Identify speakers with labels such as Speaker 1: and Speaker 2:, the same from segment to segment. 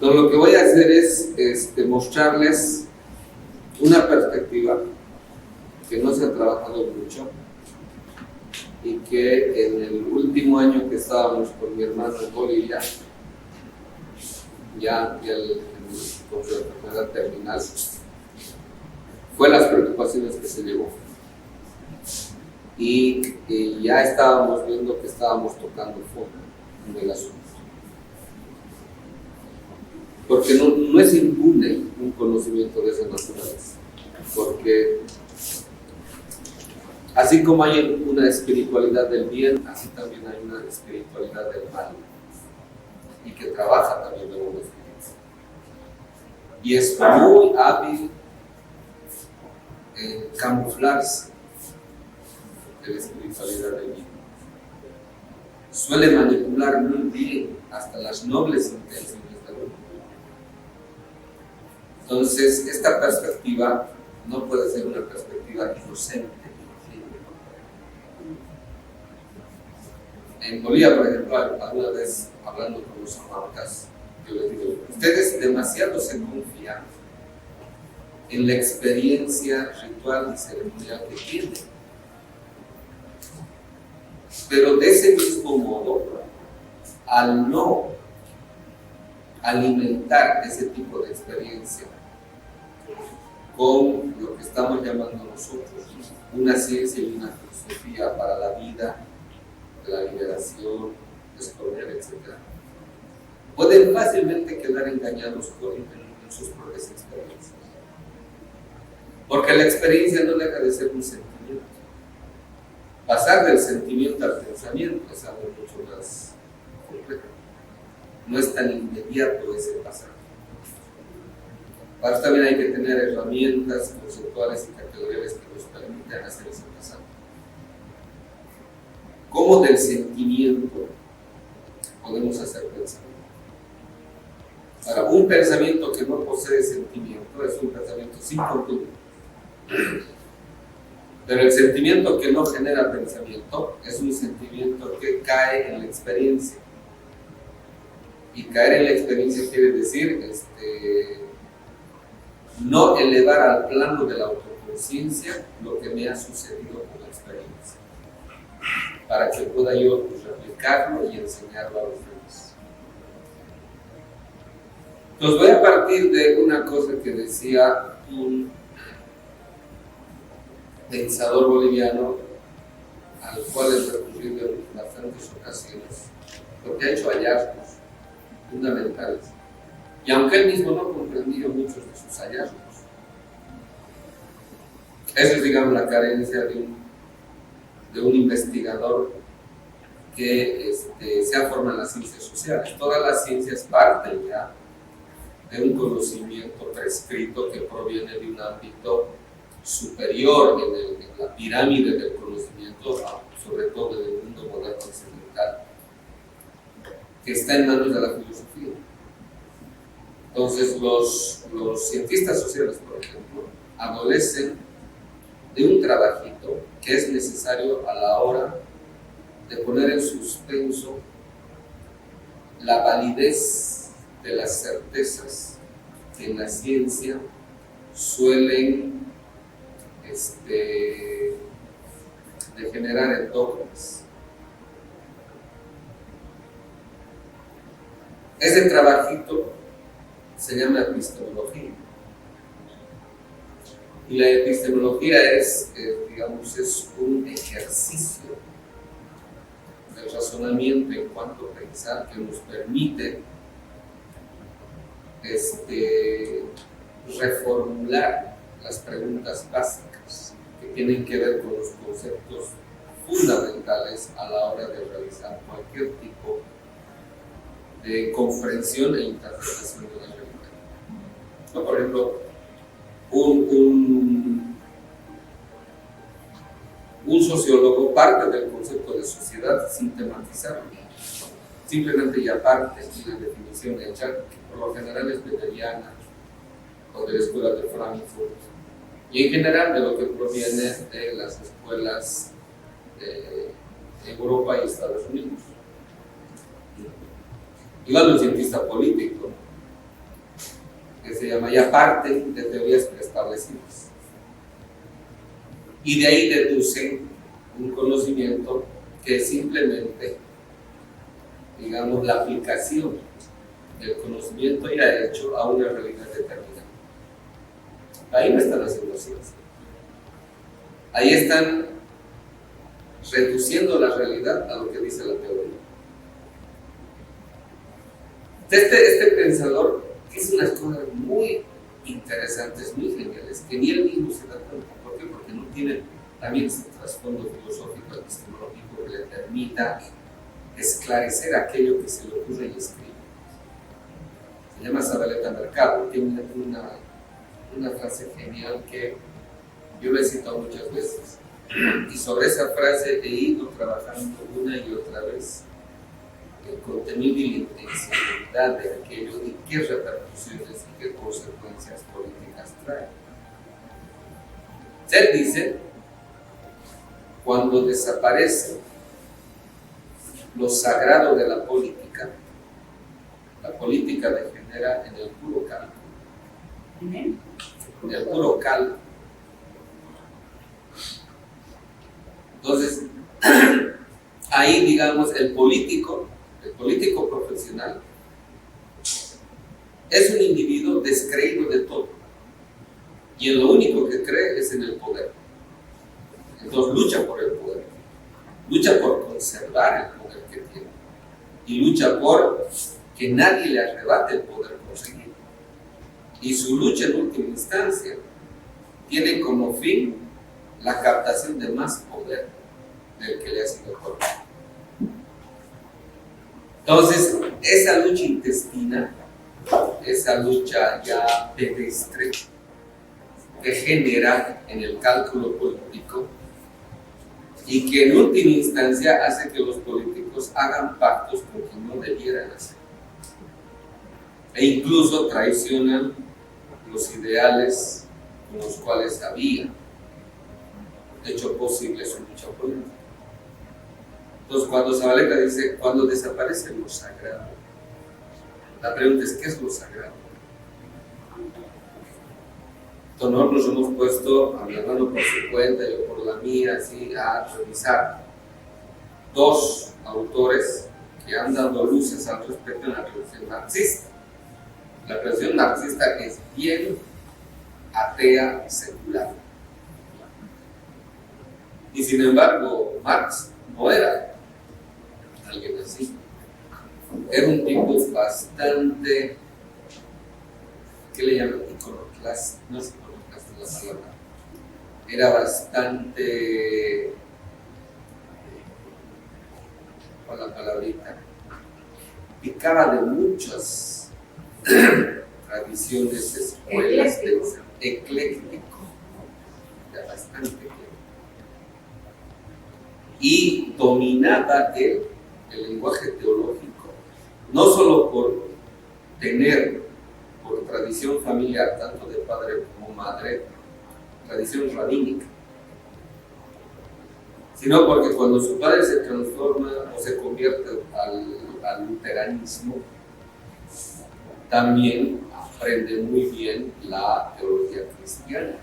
Speaker 1: Entonces, lo que voy a hacer es mostrarles una perspectiva que no se ha trabajado mucho y que en el último año que estábamos con mi hermano en Bolivia, con su enfermedad terminal, fue las preocupaciones que se llevó. Y ya estábamos viendo que estábamos tocando fondo en el asunto. Porque no es impune un conocimiento de esa naturaleza. Porque así como hay una espiritualidad del bien, así también hay una espiritualidad del mal. Y que trabaja también en una espiritualidad. Y es muy hábil en camuflarse de la espiritualidad del bien. Suele manipular muy bien hasta las nobles intenciones del hombre. Entonces, esta perspectiva no puede ser una perspectiva inocente. En Bolivia, por ejemplo, alguna vez hablando con los amarcas, yo les digo, ustedes demasiado se confían en la experiencia ritual y ceremonial que tienen. Pero de ese mismo modo, al no alimentar ese tipo de experiencia con lo que estamos llamando nosotros una ciencia y una filosofía para la vida, la liberación, descubrir, etc., pueden fácilmente quedar engañados en sus propias experiencias. Porque la experiencia no deja de ser un sentimiento. Pasar del sentimiento al pensamiento es algo mucho más complejo. No es tan inmediato ese pasar. Para eso también hay que tener herramientas conceptuales y categoriales que nos permitan hacer ese pasar. ¿Cómo del sentimiento podemos hacer pensamiento? Ahora, un pensamiento que no posee sentimiento es un pensamiento sin contenido. Pero el sentimiento que no genera pensamiento es un sentimiento que cae en la experiencia. Y caer en la experiencia quiere decir no elevar al plano de la autoconciencia lo que me ha sucedido con la experiencia, para que pueda yo replicarlo y enseñarlo a los demás. Entonces voy a partir de una cosa que decía un pensador boliviano al cual he recurrido en bastantes ocasiones, porque ha hecho hallazgos fundamentales. Y aunque él mismo no comprendía muchos de sus hallazgos, eso es, digamos, la carencia de un investigador que se ha formado en las ciencias sociales. Todas las ciencias parten ya de un conocimiento prescrito que proviene de un ámbito superior en la pirámide del conocimiento, sobre todo en el mundo moderno occidental, que está en manos de la filosofía. Entonces, los cientistas sociales, por ejemplo, adolecen de un trabajito que es necesario a la hora de poner en suspenso la validez de las certezas que en la ciencia suelen degenerar en dogmas. Ese trabajito se llama epistemología. Y la epistemología es un ejercicio del razonamiento en cuanto a pensar que nos permite reformular las preguntas básicas que tienen que ver con los conceptos fundamentales a la hora de realizar cualquier tipo de comprensión e interpretación de la realidad. ¿No? Por ejemplo, un sociólogo parte del concepto de sociedad sin tematizarlo. Simplemente ya parte de la definición hecha, que por lo general es hegeliana o de la escuela de Frankfurt, y en general de lo que proviene de las escuelas de Europa y Estados Unidos. Igual un cientista político se llama, ya parten de teorías preestablecidas. Y de ahí deducen un conocimiento que es simplemente, digamos, la aplicación del conocimiento ya hecho a una realidad determinada. Ahí no están haciendo ciencia. Ahí están reduciendo la realidad a lo que dice la teoría. Este pensador hizo unas cosas muy interesantes, muy geniales, que ni él mismo se da cuenta. ¿Por qué? Porque no tiene también ese trasfondo filosófico, epistemológico que le permita esclarecer aquello que se le ocurre y escribe. Se llama Zabaleta Mercado, tiene una frase genial que yo le he citado muchas veces. Y sobre esa frase he ido trabajando una y otra vez el contenido y la intencionalidad de aquello y qué repercusiones y qué consecuencias políticas trae. Él dice, cuando desaparece lo sagrado de la política degenera en el puro cálculo. En el puro cálculo. Entonces, ahí, digamos, el político profesional es un individuo descreído de todo y en lo único que cree es en el poder. Entonces lucha por el poder, lucha por conservar el poder que tiene y lucha por que nadie le arrebate el poder conseguido. Y su lucha en última instancia tiene como fin la captación de más poder del que le ha sido otorgado. Entonces, esa lucha intestina, esa lucha ya pedestre, degenera en el cálculo político y que en última instancia hace que los políticos hagan pactos con quien no debieran hacer. E incluso traicionan los ideales con los cuales habían hecho posible su lucha política. Entonces, cuando Zabaleta dice, cuando desaparece lo sagrado, la pregunta es, ¿qué es lo sagrado? Entonces, nosotros nos hemos puesto, a mi hermano por su cuenta, yo por la mía, así, a revisar dos autores que han dado luces al respecto en la tradición marxista. La tradición marxista es bien atea secular. Y sin embargo, Marx no era alguien así. Era un tipo bastante, ¿qué le llaman? Iconoclasta, no es iconoclasta la palabra. Era bastante, ¿cuál es la palabrita? Picaba de muchas tradiciones, escuelas, ecléctico, era bastante ecléctico. Y dominaba el lenguaje teológico, no solo por tener, por tradición familiar, tanto de padre como madre, tradición rabínica, sino porque cuando su padre se transforma o se convierte al luteranismo, también aprende muy bien la teología cristiana.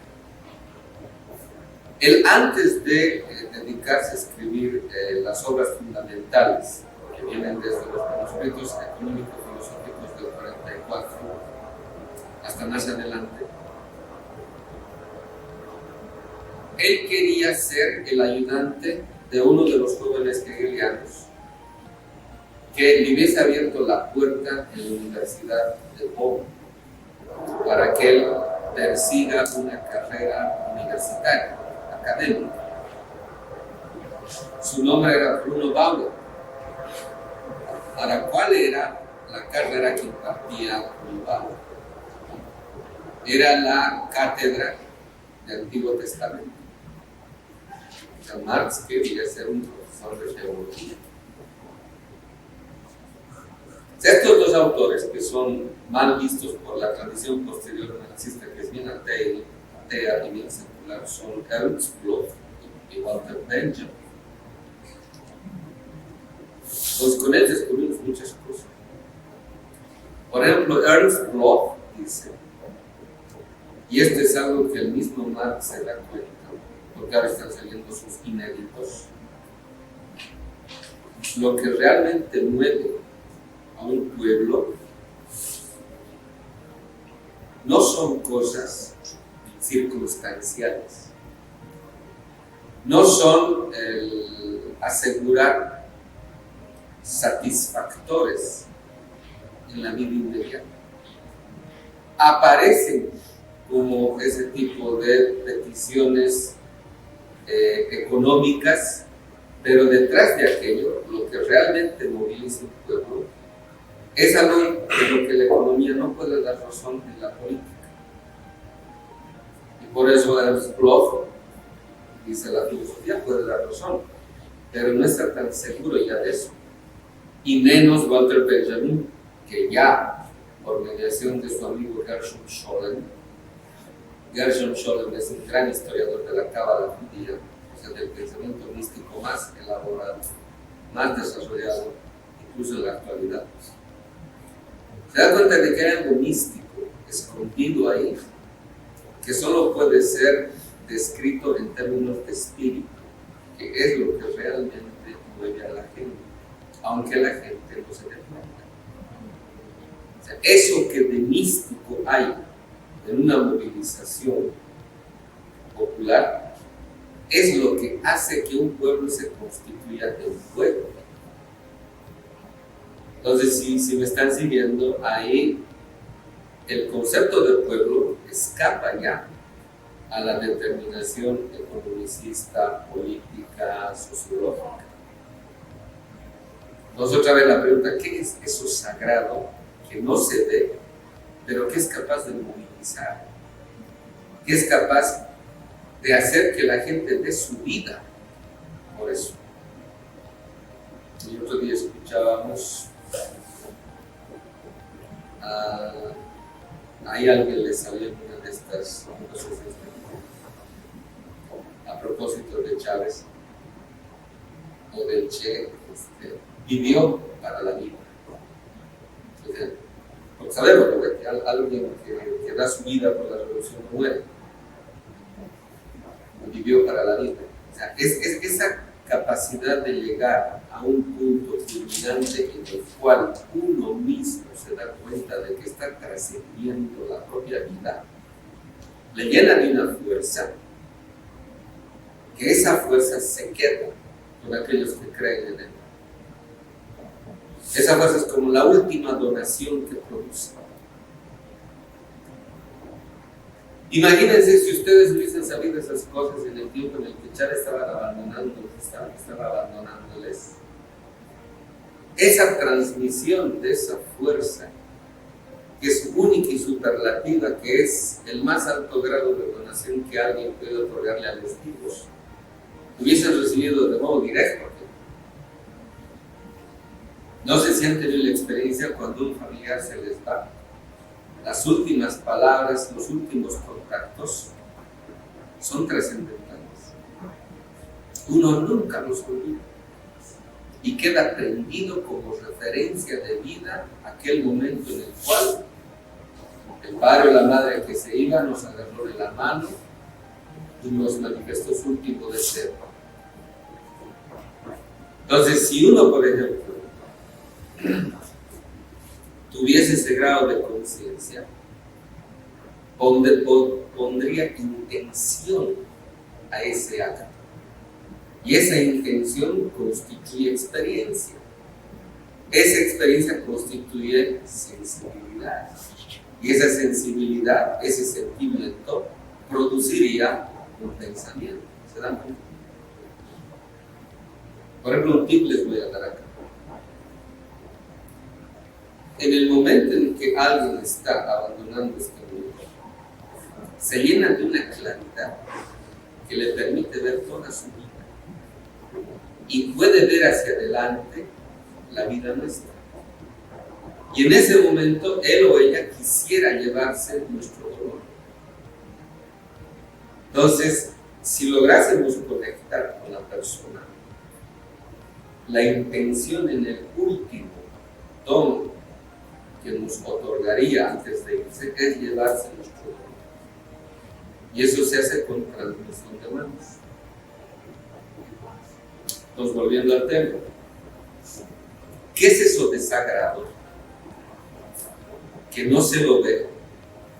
Speaker 1: Él, antes de dedicarse a escribir las obras fundamentales que vienen desde los manuscritos económico-filosóficos del 44 hasta más adelante, él quería ser el ayudante de uno de los jóvenes hegelianos que le hubiese abierto la puerta en la Universidad de Bonn para que él persiga una carrera universitaria, académica. Su nombre era Bruno Bauer. Ahora, ¿cuál era la carrera que impartía Bruno Bauer? Era la cátedra del Antiguo Testamento. O sea, Marx quería ser un profesor de teología. Estos dos autores, que son mal vistos por la tradición posterior marxista, que es bien atea y bien secular, son Ernst Bloch y Walter Benjamin. Entonces, con ellos descubrimos muchas cosas. Por ejemplo, Ernst Bloch dice y esto es algo que el mismo Marx se da cuenta, porque ahora están saliendo sus inéditos. Lo que realmente mueve a un pueblo no son cosas circunstanciales, no son el asegurar satisfactores en la vida inmediata. Aparecen como ese tipo de peticiones económicas, pero detrás de aquello, lo que realmente moviliza un pueblo es algo de lo que la economía no puede dar razón en la política. Y por eso Ernst Bloch dice: la filosofía puede dar razón, pero no está tan seguro ya de eso. Y menos Walter Benjamin, que ya, por mediación de su amigo Gershom Scholem es un gran historiador de la Cábala judía, o sea, del pensamiento místico más elaborado, más desarrollado, incluso en la actualidad. Se da cuenta de que hay algo místico escondido ahí, que solo puede ser descrito en términos de espíritu, que es lo que realmente mueve a la gente, aunque la gente no se dé cuenta. O sea, eso que de místico hay en una movilización popular es lo que hace que un pueblo se constituya en un pueblo. Entonces, si me están siguiendo, ahí el concepto de pueblo escapa ya a la determinación economicista, política, sociológica. Entonces, otra vez la pregunta: ¿qué es eso sagrado que no se ve, pero que es capaz de movilizar? Que es capaz de hacer que la gente dé su vida por eso. El otro día escuchábamos ahí alguien le salió en una de estas conversaciones a propósito de Chávez o del Che, vivió para la vida. Porque sabemos que alguien que da su vida por la revolución no muere, vivió para la vida. O sea, es esa capacidad de llegar a un punto culminante en el cual uno mismo se da cuenta de que está trascendiendo la propia vida, le llena de una fuerza, que esa fuerza se queda con aquellos que creen en él. Esa fuerza es como la última donación que produce. Imagínense si ustedes hubiesen sabido esas cosas en el tiempo en el que Chávez estaba abandonándoles. Esa transmisión de esa fuerza, que es única y superlativa, que es el más alto grado de donación que alguien puede otorgarle a los vivos, hubiesen recibido de modo directo. No sé si han tenido la experiencia cuando un familiar se les va. Las últimas palabras, los últimos contactos son trascendentales. Uno nunca los olvida y queda prendido como referencia de vida aquel momento en el cual el padre o la madre que se iba nos agarró de la mano y nos manifestó su último deseo. Entonces, si uno, por ejemplo, tuviese ese grado de conciencia, pondría intención a ese acto. Y esa intención constituye experiencia. Esa experiencia constituye sensibilidad. Y esa sensibilidad, ese sentimiento, produciría un pensamiento. ¿Se dan cuenta? Por ejemplo, un tip les voy a dar acá. En el momento en que alguien está abandonando este mundo, se llena de una claridad que le permite ver toda su vida y puede ver hacia adelante la vida nuestra. Y en ese momento él o ella quisiera llevarse nuestro dolor. Entonces, si lográsemos conectar con la persona, la intención en el último don que nos otorgaría antes de irse es llevarse nuestro dolor. Y eso se hace con transmisión de manos. Entonces, volviendo al tema, ¿qué es eso de sagrado? Que no se lo ve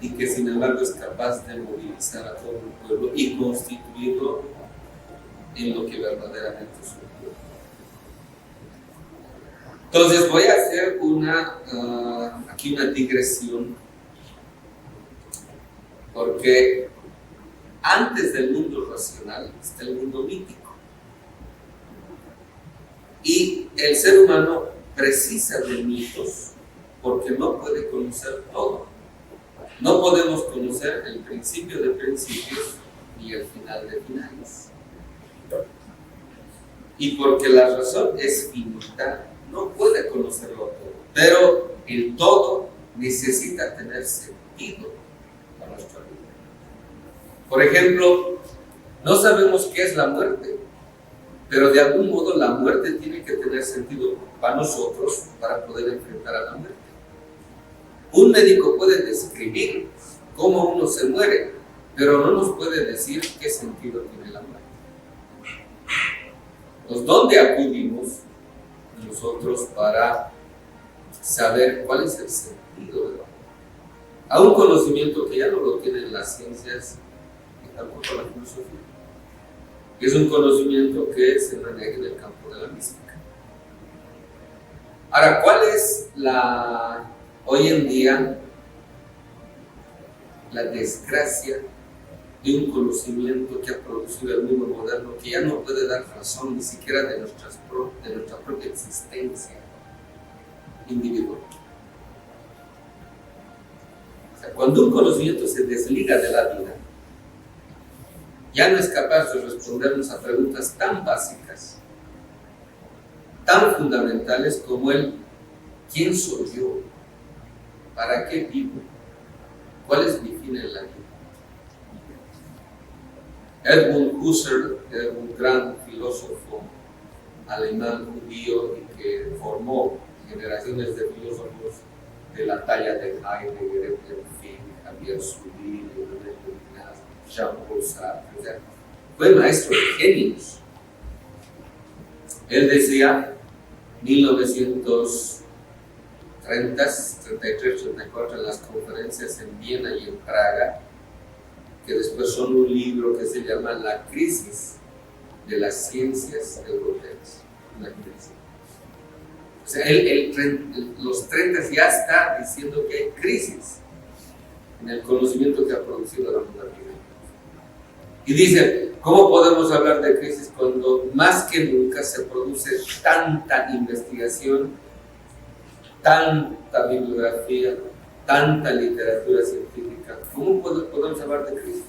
Speaker 1: y que sin embargo es capaz de movilizar a todo el pueblo y constituirlo en lo que verdaderamente es un pueblo. Entonces voy a hacer aquí una digresión, porque antes del mundo racional está el mundo mítico. Y el ser humano precisa de mitos porque no puede conocer todo. No podemos conocer el principio de principios ni el final de finales. Y porque la razón es finita, no puede conocerlo todo. Pero el todo necesita tener sentido para nuestra vida. Por ejemplo, no sabemos qué es la muerte, pero de algún modo la muerte tiene que tener sentido para nosotros para poder enfrentar a la muerte. Un médico puede describir cómo uno se muere, pero no nos puede decir qué sentido tiene la muerte. Entonces, ¿dónde acudimos nosotros para saber cuál es el sentido de la muerte? A un conocimiento que ya no lo tienen las ciencias y tampoco la filosofía. Es un conocimiento que se maneja en el campo de la mística. Ahora, ¿cuál es hoy en día la desgracia de un conocimiento que ha producido el mundo moderno, que ya no puede dar razón ni siquiera de nuestra propia existencia individual? O sea, cuando un conocimiento se desliga de la vida, ya no es capaz de respondernos a preguntas tan básicas, tan fundamentales como el ¿quién soy yo? ¿Para qué vivo? ¿Cuál es mi fin en la vida? Edmund Husserl era un gran filósofo alemán judío y que formó generaciones de filósofos de la talla de Heidegger, Javier Zubiri, Jean-Paul Sartre. O sea, fue maestro de genios. Él decía, 1933, 34, en las conferencias en Viena y en Praga, que después son un libro que se llama La crisis de las ciencias europeas. Una crisis. O sea, los 30 ya está diciendo que hay crisis en el conocimiento que ha producido la modernidad. Y dice, ¿cómo podemos hablar de crisis cuando más que nunca se produce tanta investigación, tanta bibliografía, tanta literatura científica? ¿Cómo podemos hablar de crisis?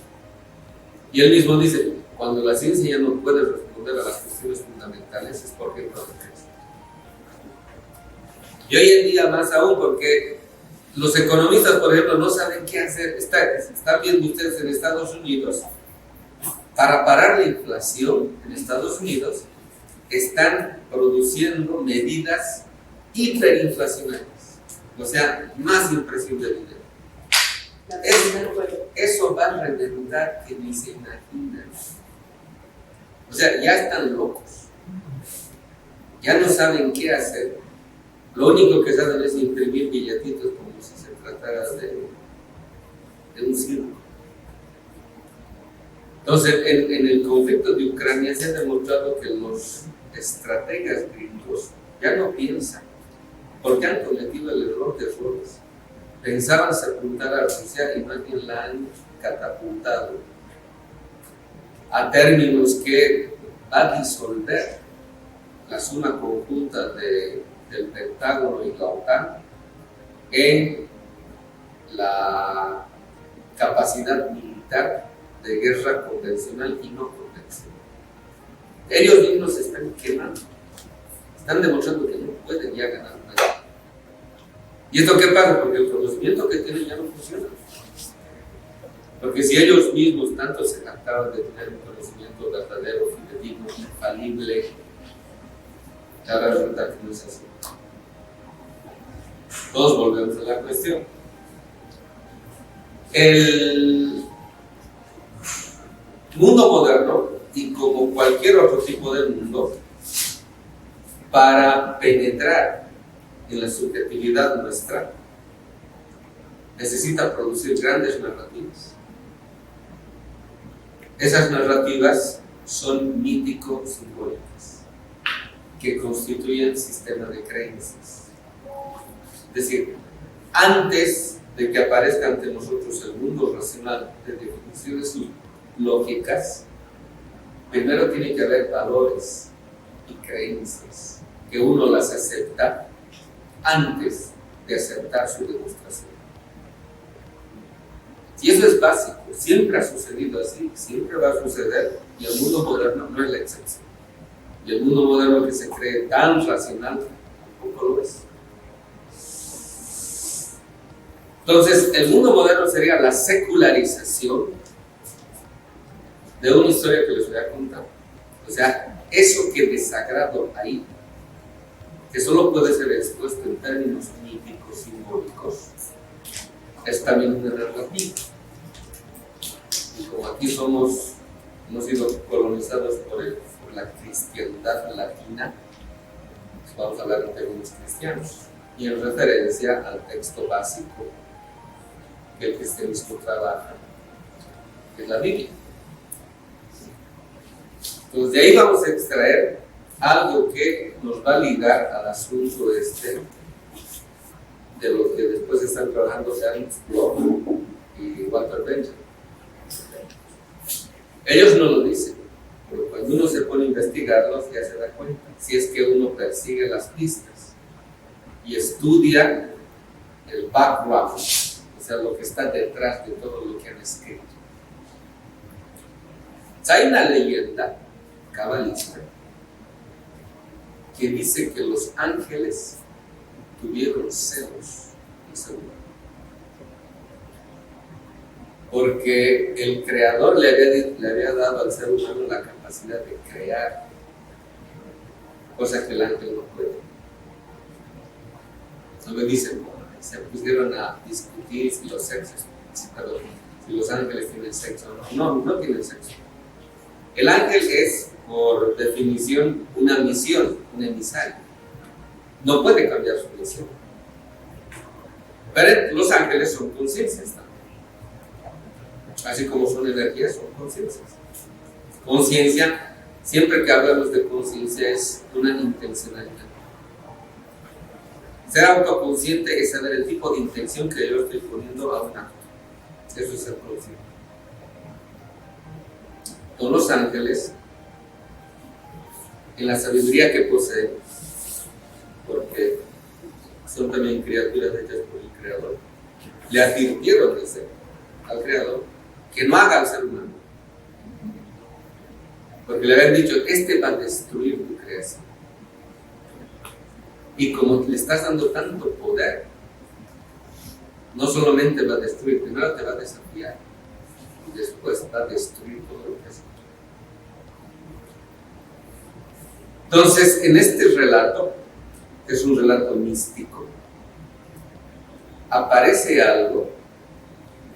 Speaker 1: Y él mismo dice, cuando la ciencia ya no puede responder a las cuestiones fundamentales es porque no hay crisis. Y hoy en día más aún, porque los economistas, por ejemplo, no saben qué hacer. Están viendo ustedes en Estados Unidos, para parar la inflación en Estados Unidos, están produciendo medidas hiperinflacionarias, o sea, más impresión de dinero. Eso va a reventar que ni se imaginan. O sea, ya están locos, ya no saben qué hacer. Lo único que saben es imprimir billetitos como si se tratara de un circo. Entonces, en el conflicto de Ucrania se ha demostrado que los estrategas gringos ya no piensan, porque han cometido el error de errores. Pensaban sepultar a Rusia y más bien la han catapultado a términos que va a disolver la suma conjunta del Pentágono y la OTAN en la capacidad militar de guerra convencional y no convencional. Ellos mismos se están quemando, están demostrando que no pueden ya ganar una guerra. ¿Y esto qué pasa? Porque el conocimiento que tienen ya no funciona. Porque si ellos mismos tanto se jactaban de tener un conocimiento verdadero, fidedigno, infalible, ahora resulta que no es así. Todos volvemos a la cuestión. mundo moderno, y como cualquier otro tipo de mundo, para penetrar en la subjetividad nuestra, necesita producir grandes narrativas. Esas narrativas son mítico-simbólicas, que constituyen sistemas de creencias. Es decir, antes de que aparezca ante nosotros el mundo racional de definiciones lógicas, primero tiene que haber valores y creencias, que uno las acepta antes de aceptar su demostración. Y eso es básico, siempre ha sucedido así, siempre va a suceder, y el mundo moderno no es la excepción. Y el mundo moderno que se cree tan racional, tampoco lo es. Entonces, el mundo moderno sería la secularización de una historia que les voy a contar. O sea, eso que desagrado ahí, que solo puede ser expuesto en términos míticos, simbólicos, es también una narrativa. Y como aquí hemos sido colonizados por la cristiandad latina, pues vamos a hablar en términos cristianos y en referencia al texto básico que el cristianismo trabaja, que es la Biblia. Entonces de ahí vamos a extraer algo que nos va a ligar al asunto de lo que después están trabajando Ernst Bloch y Walter Benjamin. Ellos no lo dicen, pero cuando uno se pone a investigarlos ya se da cuenta, si es que uno persigue las pistas y estudia el background, o sea, lo que está detrás de todo lo que han escrito. Hay una leyenda cabalista que dice que los ángeles tuvieron celos del ser humano, porque el creador le había dado al ser humano la capacidad de crear, cosa que el ángel no puede. No me dicen, se pusieron a discutir si los sexos, si los ángeles tienen sexo o no. No tienen sexo. El ángel es, por definición, una misión, un emisario. No puede cambiar su misión. Pero los ángeles son conciencias también. Así como son energías, son conciencias. Conciencia, siempre que hablamos de conciencia, es una intencionalidad. Ser autoconsciente es saber el tipo de intención que yo estoy poniendo a un acto. Eso es ser consciente. Con los ángeles, en la sabiduría que poseen, porque son también criaturas hechas por el Creador, le advirtieron al Creador que no haga al ser humano, porque le habían dicho, este va a destruir tu creación, y como le estás dando tanto poder, no solamente va a destruir, primero te va a desafiar y después va a destruir todo lo que has hecho. Entonces, en este relato, que es un relato místico, aparece algo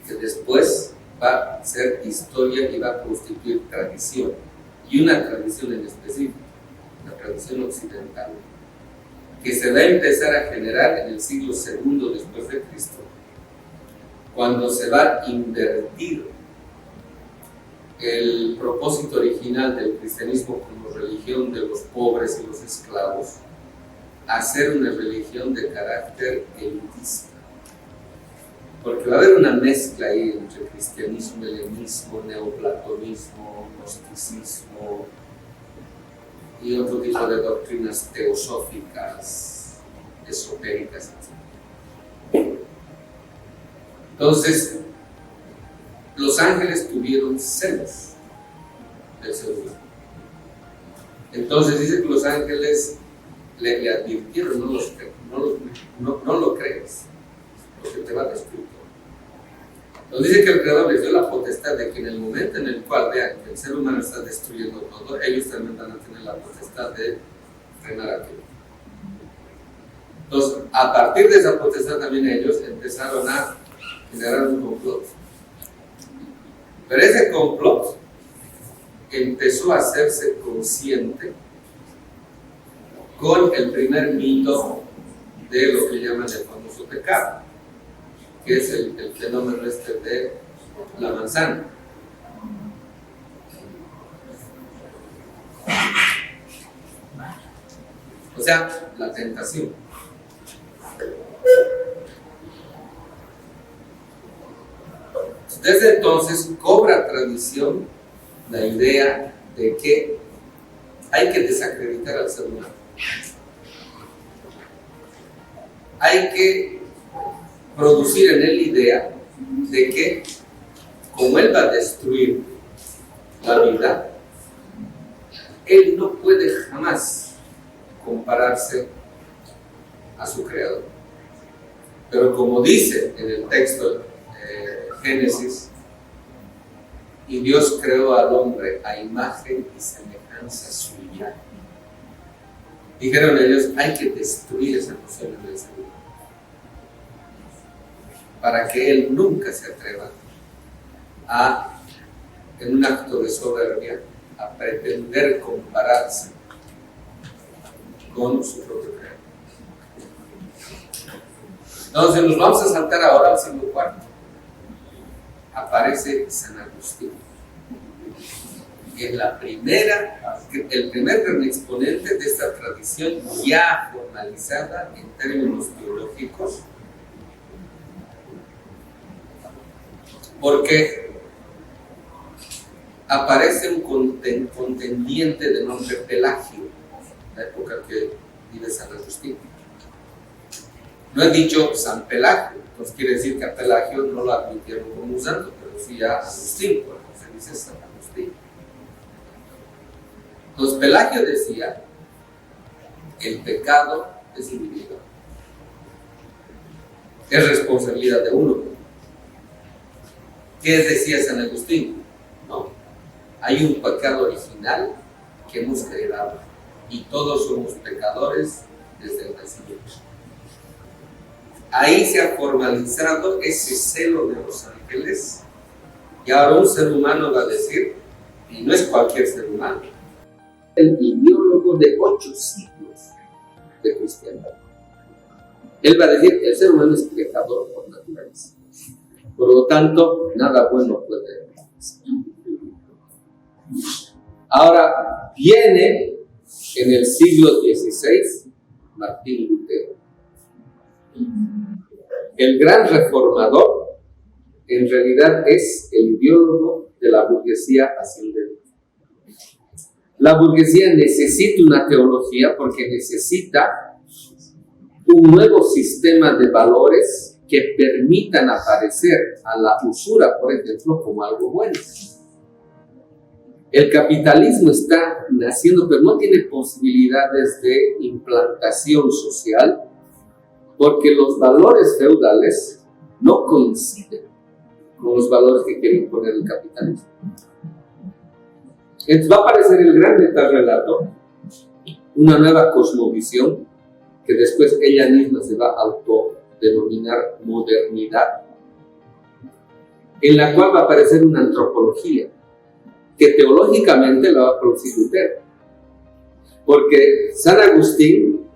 Speaker 1: que después va a ser historia y va a constituir tradición, y una tradición en específico, la tradición occidental, que se va a empezar a generar en el siglo II después de Cristo, cuando se va a invertir el propósito original del cristianismo como religión de los pobres y los esclavos, a ser una religión de carácter elitista. Porque va a haber una mezcla ahí entre cristianismo, helenismo, neoplatonismo, gnosticismo y otro tipo de doctrinas teosóficas, esotéricas, etc. Entonces, los ángeles tuvieron celos del ser humano. Entonces dice que los ángeles le advirtieron, no lo crees, porque te va a destruir. Entonces dice que el Creador les dio la potestad de que en el momento en el cual vean que el ser humano está destruyendo todo, ellos también van a tener la potestad de frenar aquello. Entonces, a partir de esa potestad también ellos empezaron a generar un complot. Pero ese complot empezó a hacerse consciente con el primer mito de lo que llaman el famoso pecado, que es el fenómeno este de la manzana. O sea, la tentación. Desde entonces cobra tradición la idea de que hay que desacreditar al ser humano. Hay que producir en él la idea de que, como él va a destruir la vida, él no puede jamás compararse a su creador. Pero como dice en el texto de Génesis, y Dios creó al hombre a imagen y semejanza suya. Dijeron ellos, hay que destruir esa noción del ser humano para que él nunca se atreva a, en un acto de soberbia, a pretender compararse con su propio creador. Entonces nos vamos a saltar ahora al siglo IV. Aparece San Agustín. Es el primer gran exponente de esta tradición ya formalizada en términos teológicos, porque aparece un contendiente de nombre Pelagio, en la época que vive San Agustín. No he dicho San Pelagio, pues quiere decir que a Pelagio no lo admitieron como un santo, pero sí a Agustín, porque se dice San Agustín. Entonces Pelagio decía, el pecado es individual, es responsabilidad de uno. ¿Qué decía San Agustín? No, hay un pecado original que hemos heredado y todos somos pecadores desde el nacimiento. Ahí se ha formalizado ese celo de los ángeles, y ahora un ser humano va a decir, y no es cualquier ser humano, el ideólogo de 8 siglos de cristiandad. Él va a decir, el ser humano es pecador por naturaleza. Por lo tanto, nada bueno puede hacer. Ahora, viene en el siglo XVI Martín Lutero. El gran reformador en realidad es el ideólogo de la burguesía ascendente. La burguesía necesita una teología porque necesita un nuevo sistema de valores que permitan aparecer a la usura, por ejemplo, como algo bueno. El capitalismo está naciendo, pero no tiene posibilidades de implantación social, porque los valores feudales no coinciden con los valores que quiere imponer el capitalismo. Entonces va a aparecer el gran metarrelato, una nueva cosmovisión, que después ella misma se va a autodenominar modernidad, en la cual va a aparecer una antropología, que teológicamente la va a producir Lutero. Porque San Agustín,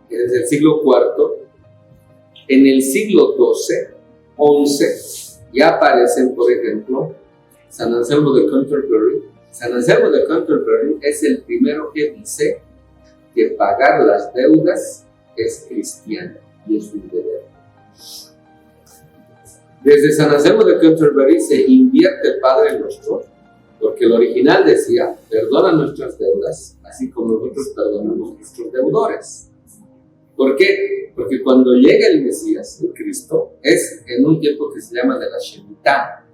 Speaker 1: desde el siglo IV, en el siglo XII, ya aparecen, por ejemplo, San Anselmo de Canterbury. San Anselmo de Canterbury es el primero que dice que pagar las deudas es cristiano y es un deber. Desde San Anselmo de Canterbury se invierte el Padre Nuestro, porque el original decía, perdona nuestras deudas, así como nosotros perdonamos nuestros deudores. ¿Por qué? Porque cuando llega el Mesías, el Cristo, es en un tiempo que se llama de la Shemitah.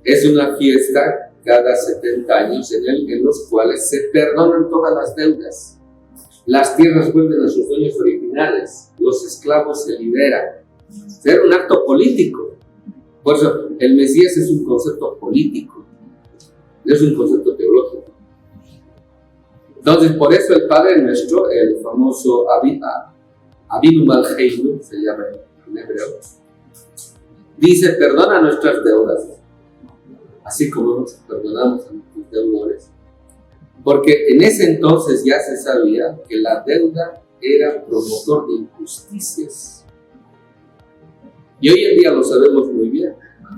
Speaker 1: Es una fiesta cada 70 años en los cuales se perdonan todas las deudas. Las tierras vuelven a sus dueños originales, los esclavos se liberan. Era un acto político. Por eso, el Mesías es un concepto político, no es un concepto teológico. Entonces, por eso el Padre Nuestro, el famoso Avinu Malkeinu, se llama en hebreo, dice, perdona nuestras deudas, así como nos perdonamos a nuestros deudores, porque en ese entonces ya se sabía que la deuda era promotor de injusticias. Y hoy en día lo sabemos muy bien.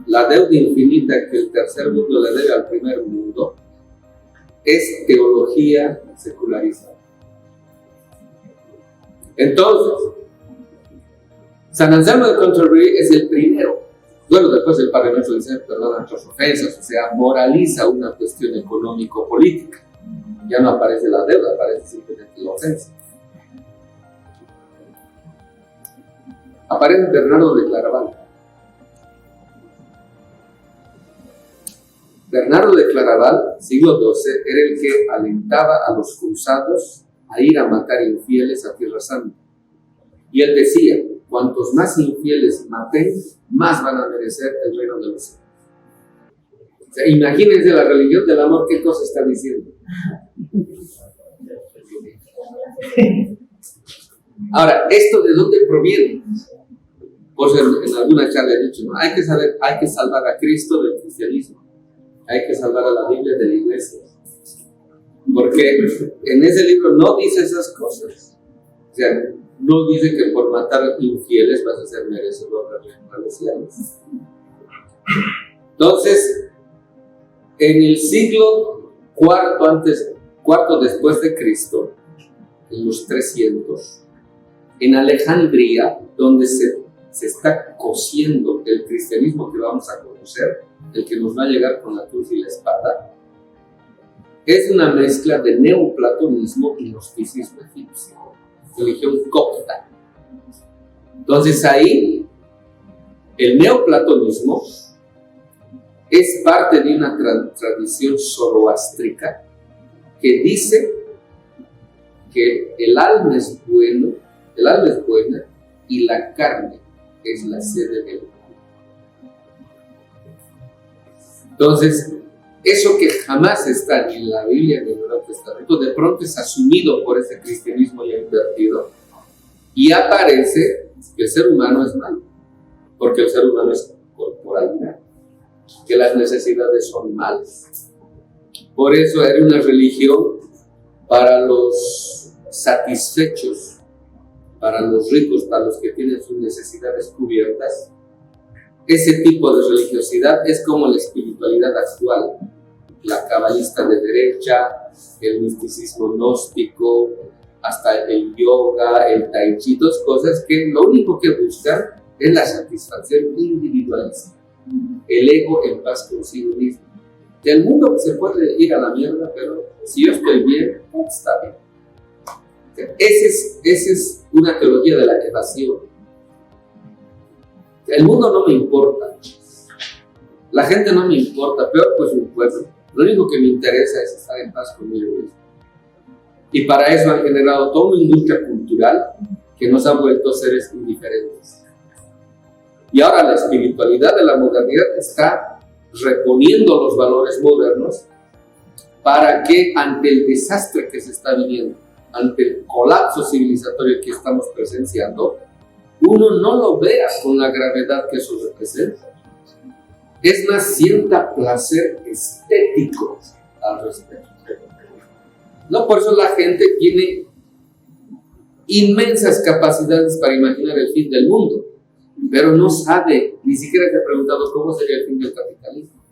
Speaker 1: La deuda infinita que el tercer mundo le debe al primer mundo es teología secularizada. Entonces, San Anselmo de Canterbury es el primero. Bueno, después el Padre Nuestro dice, perdona nuestras ofensas, o sea, moraliza una cuestión económico-política. Ya no aparece la deuda, aparece simplemente la ofensa. Aparece Bernardo de Claraval. Bernardo de Claraval, siglo XII, era el que alentaba a los cruzados a ir a matar infieles a Tierra Santa. Y él decía, cuantos más infieles maten, más van a merecer el reino de los cielos. O sea, imagínense la religión del amor, ¿qué cosa está diciendo? Ahora, ¿esto de dónde proviene? Pues en alguna charla he dicho, ¿no? Hay que salvar a Cristo del cristianismo. Hay que salvar a la Biblia de la iglesia. Porque en ese libro no dice esas cosas. O sea, no dice que por matar infieles vas a ser merecedor de los cielos. Entonces, en el siglo cuarto después de Cristo, en los 300, en Alejandría, donde se está cociendo el cristianismo que vamos a conocer, el que nos va a llegar con la cruz y la espada, es una mezcla de neoplatonismo y gnosticismo egipcio, religión copta. Entonces ahí, el neoplatonismo es parte de una tradición zoroástrica que dice que el alma es buena y la carne es la sede del mal. Entonces, eso que jamás está ni en la Biblia ni en el Nuevo Testamento, de pronto es asumido por ese cristianismo ya invertido y aparece que el ser humano es malo, porque el ser humano es corporal, que las necesidades son malas. Por eso era una religión para los satisfechos, para los ricos, para los que tienen sus necesidades cubiertas. Ese tipo de religiosidad es como la espiritualidad actual, la cabalista de derecha, el misticismo gnóstico, hasta el yoga, el tai chi, dos cosas que lo único que buscan es la satisfacción individualista, el ego en paz consigo mismo. Del mundo se puede ir a la mierda, pero si yo estoy bien, está bien. Esa es una teología de la evasión. El mundo no me importa, la gente no me importa, peor pues un pueblo. Lo único que me interesa es estar en paz conmigo mismo. Y para eso han generado toda una industria cultural que nos ha vuelto seres indiferentes. Y ahora la espiritualidad de la modernidad está reponiendo los valores modernos para que ante el desastre que se está viviendo, ante el colapso civilizatorio que estamos presenciando, uno no lo vea con la gravedad que eso representa. Es más, sienta placer estético al respecto. No, por eso la gente tiene inmensas capacidades para imaginar el fin del mundo, pero no sabe, ni siquiera se ha preguntado cómo sería el fin del capitalismo.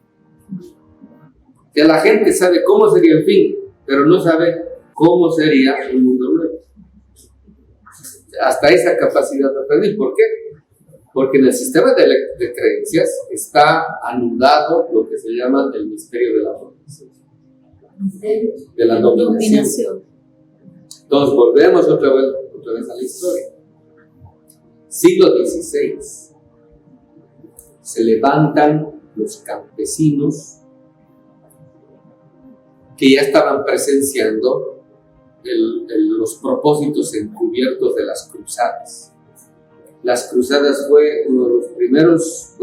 Speaker 1: Que la gente sabe cómo sería el fin, pero no sabe cómo sería un mundo nuevo. Hasta esa capacidad de aprender. ¿Por qué? Porque en el sistema de creencias está anulado lo que se llama el misterio de la dominación. De la dominación. Entonces volvemos otra vez a la historia. Siglo XVI. Se levantan los campesinos que ya estaban presenciando los propósitos encubiertos de las cruzadas. Las cruzadas fue uno de los primeros,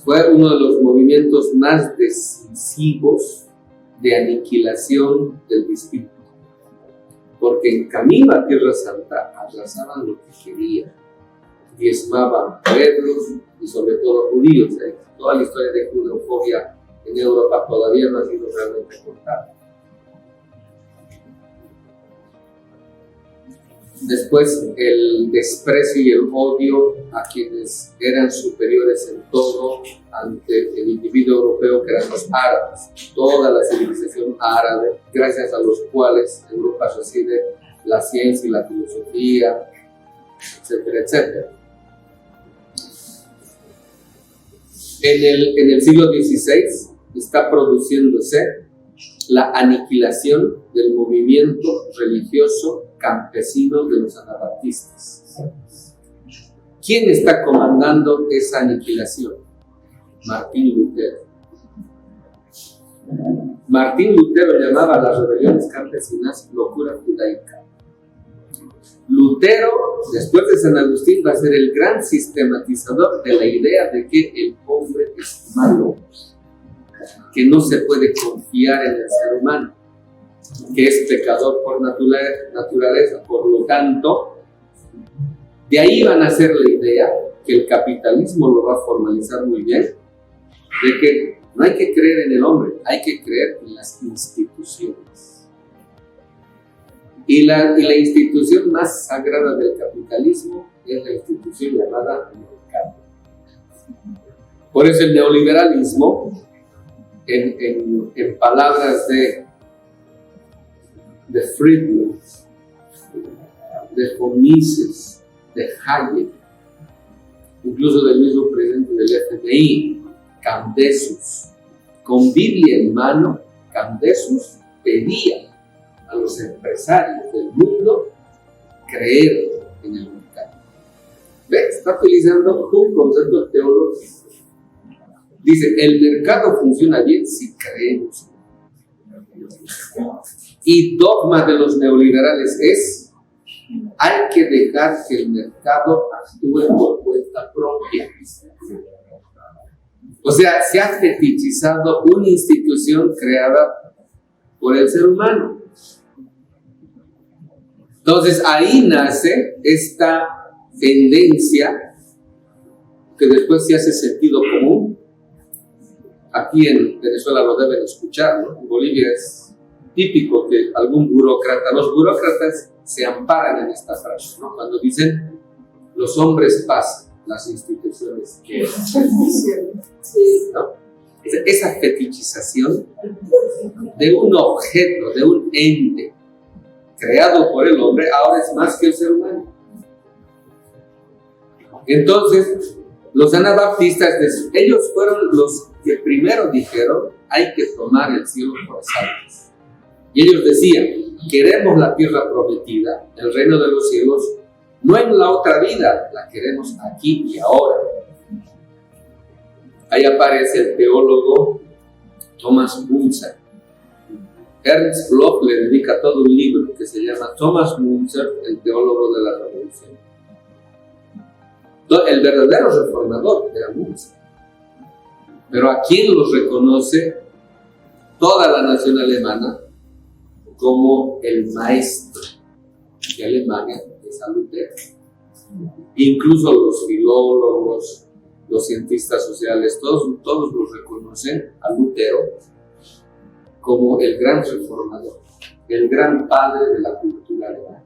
Speaker 1: fue uno de los movimientos más decisivos de aniquilación del discípulo, porque en camino a Tierra Santa arrasaban lo que querían, diezmaban pueblos y sobre todo judíos. Toda la historia de judeofobia en Europa todavía no ha sido realmente cortada. Después, el desprecio y el odio a quienes eran superiores en todo ante el individuo europeo, que eran los árabes. Toda la civilización árabe, gracias a los cuales Europa reside la ciencia y la filosofía, etcétera, etcétera. En el siglo XVI está produciéndose la aniquilación del movimiento religioso campesino de los anabaptistas. ¿Quién está comandando esa aniquilación? Martín Lutero. Martín Lutero llamaba a las rebeliones campesinas locura judaica. Lutero, después de San Agustín, va a ser el gran sistematizador de la idea de que el hombre es malo, que no se puede confiar en el ser humano, que es pecador por naturaleza. Por lo tanto, de ahí van a ser la idea, que el capitalismo lo va a formalizar muy bien, de que no hay que creer en el hombre, hay que creer en las instituciones. Y la institución más sagrada del capitalismo es la institución llamada mercado. Por eso el neoliberalismo, en palabras de Friedman, de Mises, de Hayek, incluso del mismo presidente del FMI, Camdesus, con Biblia en mano, Camdesus pedía a los empresarios del mundo creer en el mercado. ¿Ves? Está utilizando un concepto teológico. Dice, el mercado funciona bien si creemos. Y dogma de los neoliberales es, hay que dejar que el mercado actúe por cuenta propia. O sea, se ha fetichizado una institución creada por el ser humano. Entonces ahí nace esta tendencia que después se hace sentido común. Aquí en Venezuela lo deben escuchar, ¿no? En Bolivia es típico que algún burócrata, los burócratas se amparan en esta frase, ¿no? Cuando dicen, los hombres pasan, las instituciones quedan. ¿No? Esa fetichización de un objeto, de un ente creado por el hombre, ahora es más que el ser humano. Entonces, los anabaptistas, ellos fueron los que primero dijeron, hay que tomar el cielo por asaltos. Y ellos decían, queremos la tierra prometida, el reino de los cielos, no en la otra vida, la queremos aquí y ahora. Ahí aparece el teólogo Thomas Müntzer. Ernst Bloch le dedica todo un libro que se llama Thomas Müntzer, el teólogo de la revolución. El verdadero reformador era Müntzer. Pero ¿a quién los reconoce toda la nación alemana como el maestro de Alemania de San Lutero? Incluso los filólogos, los cientistas sociales, todos los reconocen a Lutero como el gran reformador, el gran padre de la cultura alemana.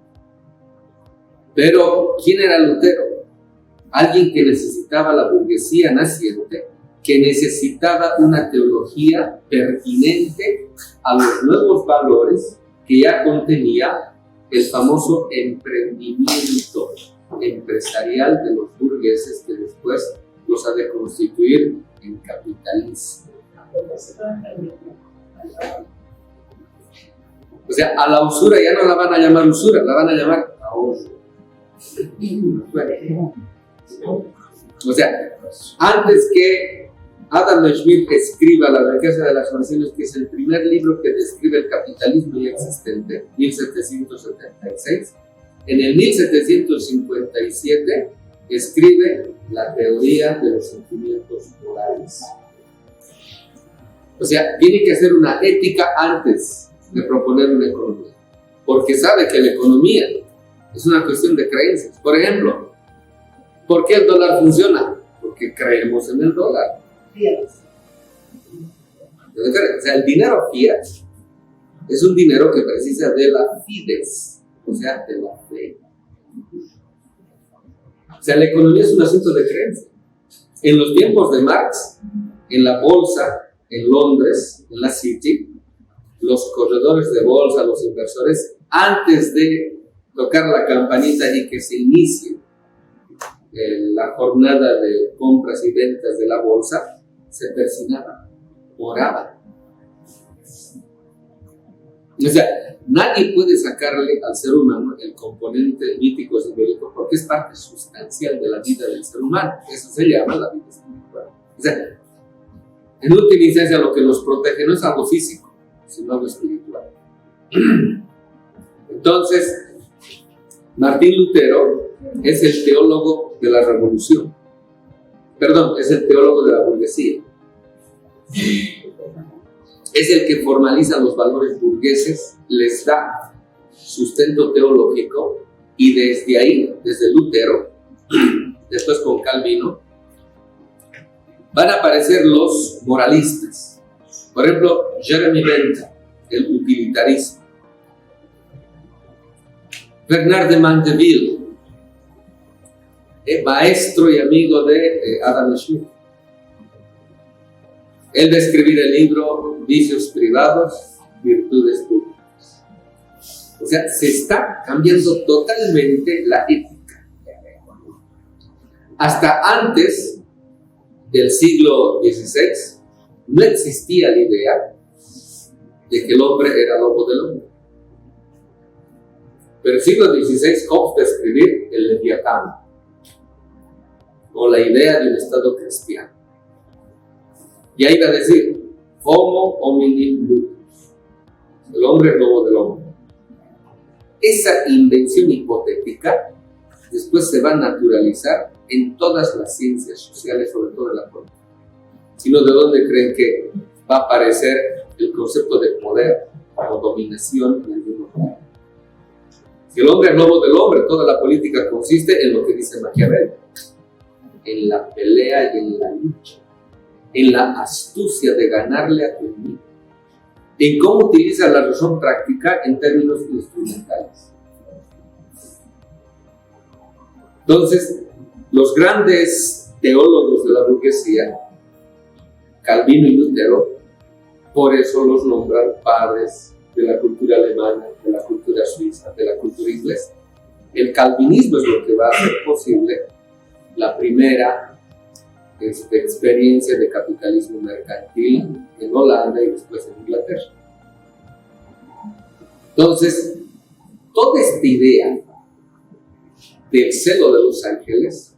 Speaker 1: Pero, ¿quién era Lutero? Alguien que necesitaba la burguesía naciente, que necesitaba una teología pertinente a los nuevos valores que ya contenía el famoso emprendimiento empresarial de los burgueses, que después los ha de constituir en capitalismo. O sea, a la usura ya no la van a llamar usura, la van a llamar ahorro. O sea, antes que Adam Smith escriba La riqueza de las naciones, que es el primer libro que describe el capitalismo ya existente, 1776, en el 1757 escribe la teoría de los sentimientos morales. O sea, tiene que hacer una ética antes de proponer una economía, porque sabe que la economía es una cuestión de creencias. Por ejemplo, ¿por qué el dólar funciona? Porque creemos en el dólar. O sea, el dinero fiat es un dinero que precisa de la fides, o sea, de la fe. O sea, la economía es un asunto de creencia. En los tiempos de Marx, en la bolsa, en Londres, en la City, los corredores de bolsa, los inversores, antes de tocar la campanita y que se inicie la jornada de compras y ventas de la bolsa, se persinaban, oraban. O sea, nadie puede sacarle al ser humano el componente mítico simbólico porque es parte sustancial de la vida del ser humano. Eso se llama la vida espiritual. O sea, en última instancia lo que nos protege no es algo físico, sino algo espiritual. Entonces, Martín Lutero es el teólogo de la revolución. Perdón, es el teólogo de la burguesía. Es el que formaliza los valores burgueses, les da sustento teológico y desde ahí, desde Lutero, después con Calvino, van a aparecer los moralistas. Por ejemplo, Jeremy Bentham, el utilitarismo. Bernard de Mandeville, maestro y amigo de Adam Smith. Él va a escribir el libro Vicios privados, virtudes públicas. O sea, se está cambiando totalmente la ética. Hasta antes del siglo XVI no existía la idea de que el hombre era lobo del hombre. Pero el siglo XVI Hobbes va a escribir el Leviatán, o la idea de un Estado cristiano. Y ahí va a decir, Homo homini lupus, el hombre es lobo del hombre. Esa invención hipotética después se va a naturalizar en todas las ciencias sociales, sobre todo en la política. Sino de dónde creen que va a aparecer el concepto de poder o dominación en el mundo real. Si el hombre es lobo del hombre, toda la política consiste en lo que dice Maquiavelo, en la pelea y en la lucha, en la astucia de ganarle a tu enemigo, en cómo utiliza la razón práctica en términos instrumentales. Entonces, los grandes teólogos de la burguesía, Calvino y Lutero, por eso los nombran padres de la cultura alemana, de la cultura suiza, de la cultura inglesa. El calvinismo es lo que va a hacer posible la primera experiencia de capitalismo mercantil en Holanda y después en Inglaterra. Entonces, toda esta idea del celo de los ángeles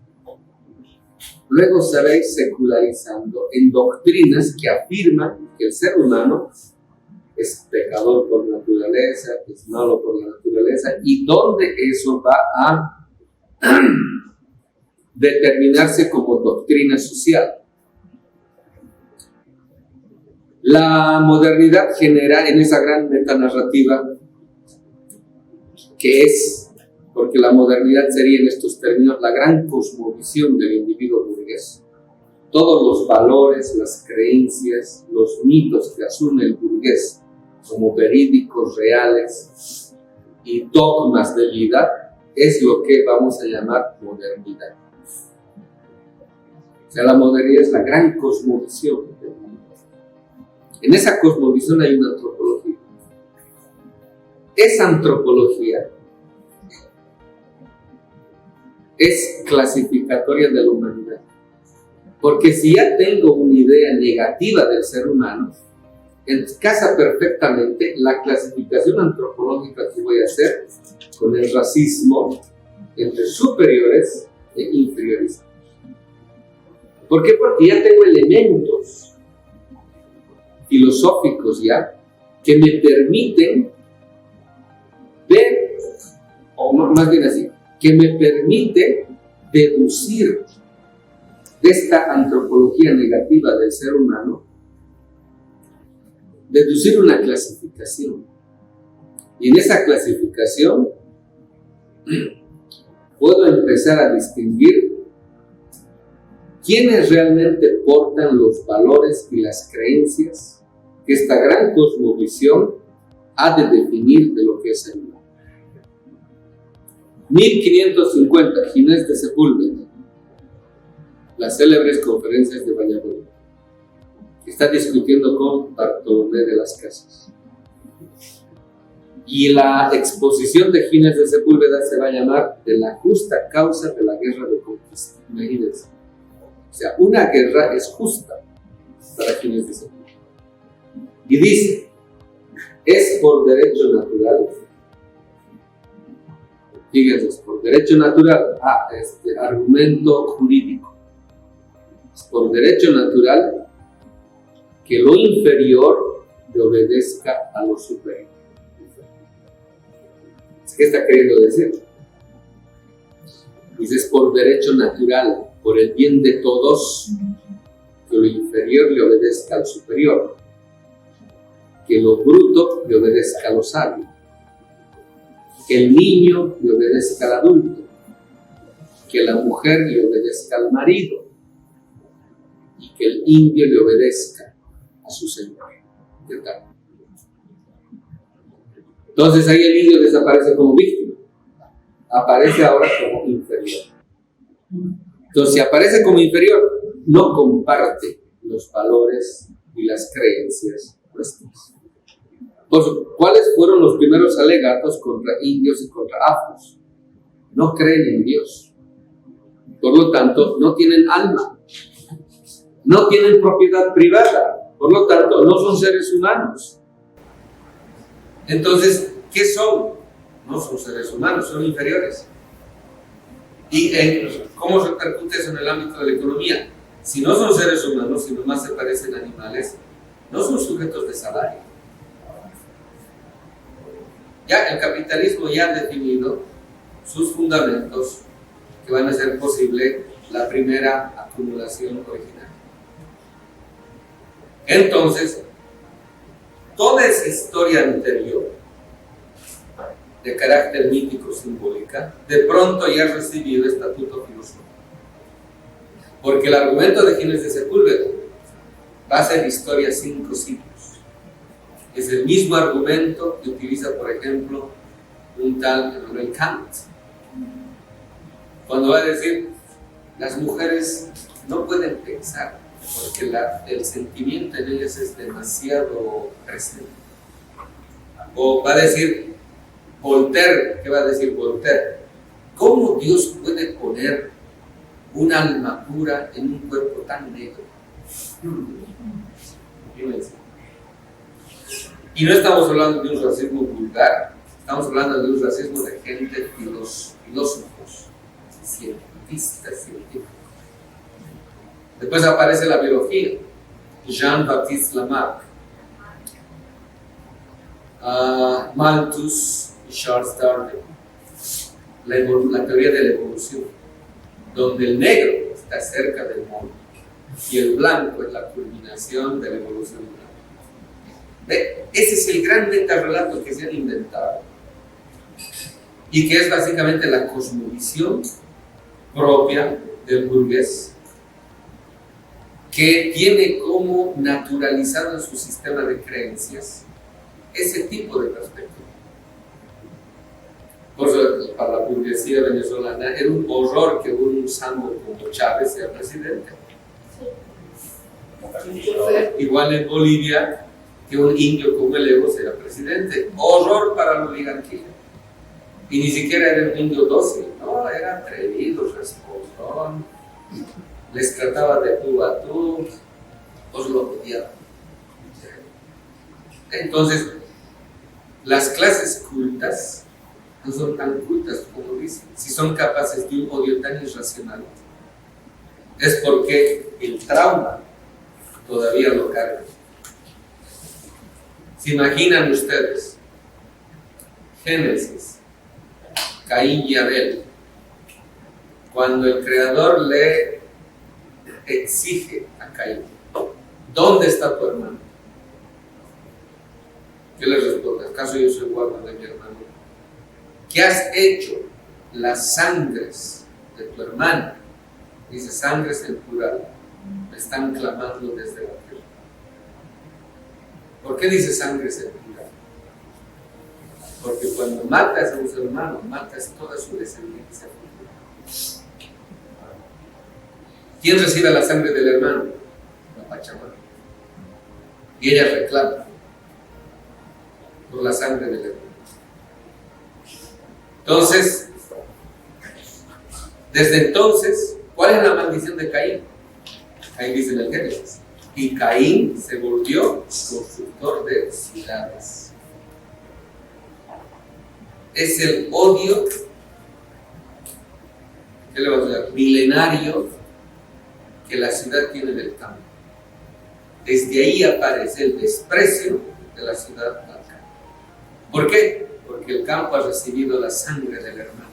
Speaker 1: luego se va a ir secularizando en doctrinas que afirman que el ser humano es pecador por naturaleza, es malo por la naturaleza, y donde eso va a determinarse como doctrina social. La modernidad genera en esa gran metanarrativa que es, porque la modernidad sería en estos términos la gran cosmovisión del individuo burgués. Todos los valores, las creencias, los mitos que asume el burgués como verídicos, reales y dogmas de vida es lo que vamos a llamar modernidad. O sea, la modernidad es la gran cosmovisión. En esa cosmovisión hay una antropología. Esa antropología es clasificatoria de la humanidad. Porque si ya tengo una idea negativa del ser humano, encaja perfectamente la clasificación antropológica que voy a hacer con el racismo entre superiores e inferiores. ¿Por qué? Porque ya tengo elementos filosóficos ya que me permiten ver, o más bien así, que me permite deducir de esta antropología negativa del ser humano, deducir una clasificación. Y en esa clasificación puedo empezar a distinguir quiénes realmente portan los valores y las creencias que esta gran cosmovisión ha de definir de lo que es el mal. 1550, Ginés de Sepúlveda, las célebres conferencias de Valladolid. Está discutiendo con Bartolomé de las Casas. Y la exposición de Ginés de Sepúlveda se va a llamar de la justa causa de la guerra de conquista. Imagínense. O sea, una guerra es justa para Ginés de Sepúlveda. Y dice, es por derecho natural. Fíjense, por derecho natural, argumento jurídico. Es por derecho natural que lo inferior le obedezca a lo superior. ¿Qué está queriendo decir? Dice, es por derecho natural, por el bien de todos, que lo inferior le obedezca al superior, que lo bruto le obedezca a lo sabio, que el niño le obedezca al adulto, que la mujer le obedezca al marido y que el indio le obedezca a su señor. ¿Qué tal? Entonces ahí el indio desaparece como víctima, aparece ahora como inferior. Entonces si aparece como inferior, no comparte los valores y las creencias nuestras. ¿Cuáles fueron los primeros alegatos contra indios y contra afros? No creen en Dios. Por lo tanto, no tienen alma. No tienen propiedad privada. Por lo tanto, no son seres humanos. Entonces, ¿qué son? No son seres humanos, son inferiores. ¿Y cómo repercute eso en el ámbito de la economía? Si no son seres humanos, si nomás se parecen a animales, no son sujetos de salario. Ya el capitalismo ya ha definido sus fundamentos que van a hacer posible la primera acumulación original. Entonces, toda esa historia anterior, de carácter mítico-simbólica, de pronto ya ha recibido estatuto filosófico. Porque el argumento de Ginés de Sepúlveda va a ser historia 5 siglos. Es el mismo argumento que utiliza, por ejemplo, un tal Immanuel Kant. Cuando va a decir, las mujeres no pueden pensar, porque el sentimiento en ellas es demasiado presente. O va a decir Voltaire, ¿qué va a decir Voltaire? ¿Cómo Dios puede poner un alma pura en un cuerpo tan negro? Y no estamos hablando de un racismo vulgar, estamos hablando de un racismo de gente filósofos, científicos. Después aparece la biología, Jean-Baptiste Lamarck, Malthus y Charles Darwin, la teoría de la evolución, donde el negro está cerca del mono y el blanco es la culminación de la evolución humana. Ese es el gran metarrelato que se han inventado y que es básicamente la cosmovisión propia del burgués, que tiene como naturalizado en su sistema de creencias ese tipo de perspectiva. Por eso, para la burguesía venezolana era un horror que un santo como Chávez sea presidente. Igual en Bolivia, que un indio como el Evo sea presidente. Horror para la oligarquía. Y ni siquiera era un indio dócil, no, era atrevido, responsón, les trataba de tú a tú, os lo odiaban. Entonces, las clases cultas no son tan cultas como dicen. Si son capaces de un odio tan irracional, es porque el trauma todavía lo cargan. ¿Se imaginan ustedes? Génesis, Caín y Abel, cuando el Creador le exige a Caín, ¿dónde está tu hermano? ¿Qué le responde? ¿Acaso yo soy guarda de mi hermano? ¿Qué has hecho? Las sangres de tu hermano, dice sangres en plural, me están clamando desde la tierra. ¿Por qué dice sangre se vengará? Porque cuando matas a un ser humano, matas toda su descendencia. ¿Quién recibe la sangre del hermano? La Pachamama. Y ella reclama por la sangre del hermano. Entonces, desde entonces, ¿cuál es la maldición de Caín? Caín dice en el Génesis. Y Caín se volvió constructor de ciudades. Es el odio, ¿qué le vamos a decir? Milenario que la ciudad tiene del campo. Desde ahí aparece el desprecio de la ciudad al campo. ¿Por qué? Porque el campo ha recibido la sangre del hermano.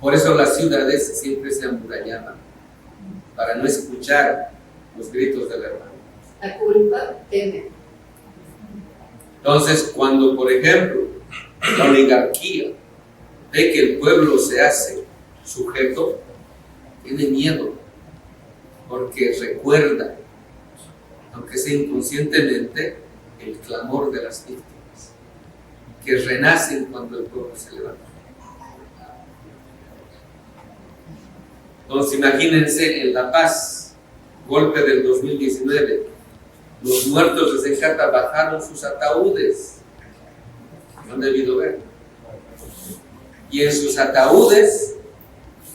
Speaker 1: Por eso las ciudades siempre se amurallaban, para no escuchar los gritos del hermano.
Speaker 2: La culpa teme.
Speaker 1: Entonces, cuando, por ejemplo, la oligarquía ve que el pueblo se hace sujeto, tiene miedo, porque recuerda, aunque sea inconscientemente, el clamor de las víctimas, que renacen cuando el pueblo se levanta. Entonces, imagínense en La Paz, golpe del 2019, los muertos de Secata bajaron sus ataúdes, no han debido ver, y en sus ataúdes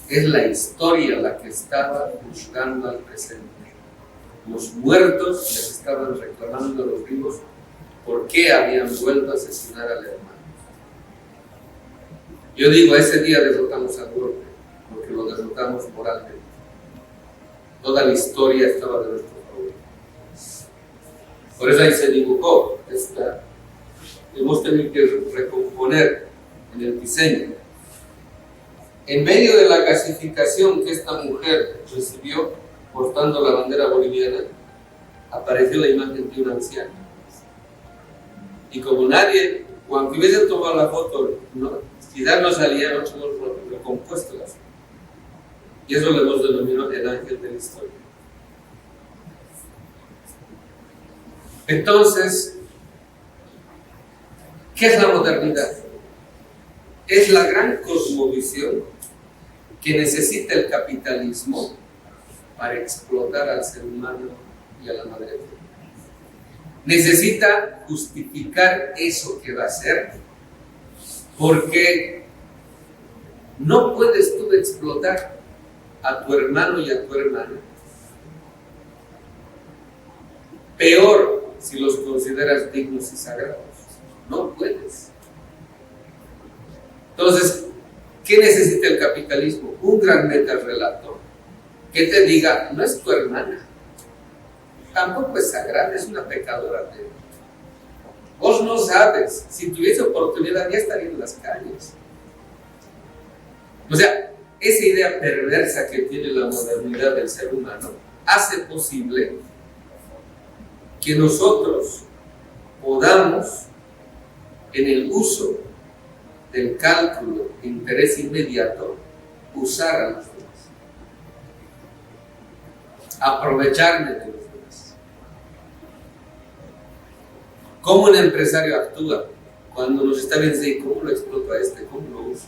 Speaker 1: es la historia la que estaba buscando al presente. Los muertos les estaban reclamando a los vivos por qué habían vuelto a asesinar al hermano. Yo digo, ese día derrotamos al golpe, porque lo derrotamos moralmente. Toda la historia estaba de nuestro favor. Por eso ahí se dibujó esta. Hemos tenido que recomponer en el diseño. En medio de la gasificación que esta mujer recibió portando la bandera boliviana, apareció la imagen de una anciana. Y como nadie, o aunque hubiesen tomado la foto, no, quizás no salía, no hemos recompuesto la foto. Y eso lo hemos denominado el ángel de la historia. Entonces, ¿qué es la modernidad? Es la gran cosmovisión que necesita el capitalismo para explotar al ser humano y a la madre tierra. Necesita justificar eso que va a hacer, porque no puedes tú explotar a tu hermano y a tu hermana. Peor si los consideras dignos y sagrados. No puedes. Entonces, ¿qué necesita el capitalismo? Un gran metarrelato que te diga, no es tu hermana, tampoco es sagrada, es una pecadora. Vos no sabes, si tuviese oportunidad ya estaría en las calles. O sea, esa idea perversa que tiene la modernidad del ser humano hace posible que nosotros podamos, en el uso del cálculo de interés inmediato, usar a los demás, aprovecharme de los demás. ¿Cómo un empresario actúa cuando nos está viendo y cómo lo exploto a este, cómo lo uso?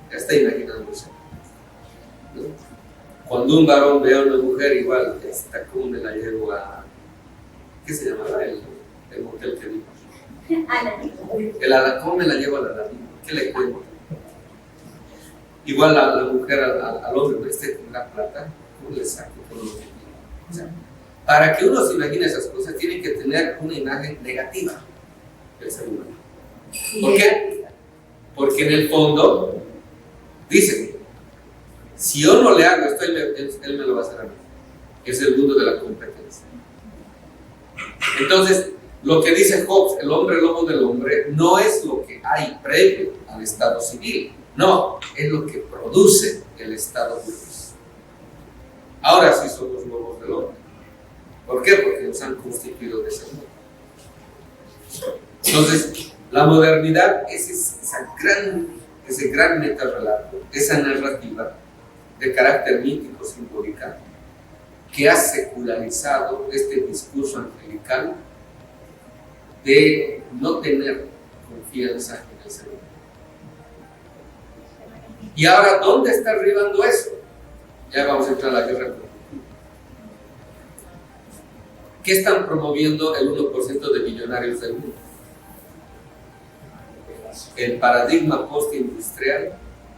Speaker 1: Ya está imaginándose, ¿no? Cuando un varón ve a una mujer, igual, ¿cómo me la llevo a? ¿Qué se llamaba el motel que vimos? ¿Cómo me la llevo a la Aladino? ¿Qué le cuento? Igual la mujer al hombre, ¿no? Con la plata, ¿cómo le saco? O sea, para que uno se imagine esas cosas, tiene que tener una imagen negativa del ser humano. ¿Por qué? Porque en el fondo, dicen, si yo no le hago esto, él me lo va a hacer a mí. Es el mundo de la competencia. Entonces, lo que dice Hobbes, el hombre lobo del hombre, no es lo que hay previo al estado civil, no, es lo que produce el estado burgués. Ahora sí somos lobos del hombre. ¿Por qué? Porque nos han constituido de ese modo. Entonces, la modernidad es ese gran metarrelato, esa narrativa de carácter mítico, simbólica, que ha secularizado este discurso angelical de no tener confianza en el ser humano. Y ahora, ¿dónde está arribando eso? Ya vamos a entrar a la guerra cognitiva. ¿Qué están promoviendo el 1% de millonarios del mundo? El paradigma postindustrial,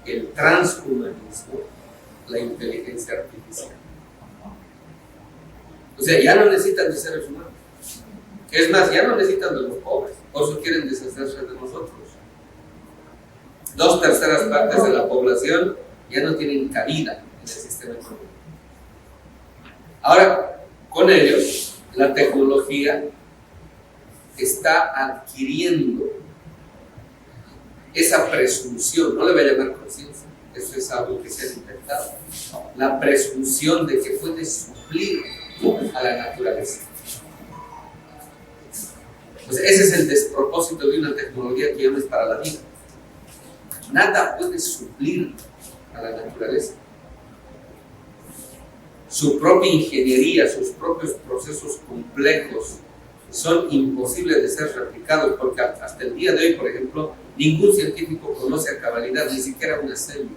Speaker 1: el transhumanismo, la inteligencia artificial. O sea, ya no necesitan de seres humanos. Es más, ya no necesitan de los pobres. Por eso quieren deshacerse de nosotros. 2/3 partes de la población ya no tienen cabida en el sistema económico. Ahora, con ellos, la tecnología está adquiriendo esa presunción, no le voy a llamar conciencia, eso es algo que se ha inventado, la presunción de que puede suplir a la naturaleza. Pues ese es el despropósito de una tecnología que ya no es para la vida. Nada puede suplir a la naturaleza. Su propia ingeniería, sus propios procesos complejos son imposibles de ser replicados, porque hasta el día de hoy, por ejemplo, ningún científico conoce a cabalidad ni siquiera una célula.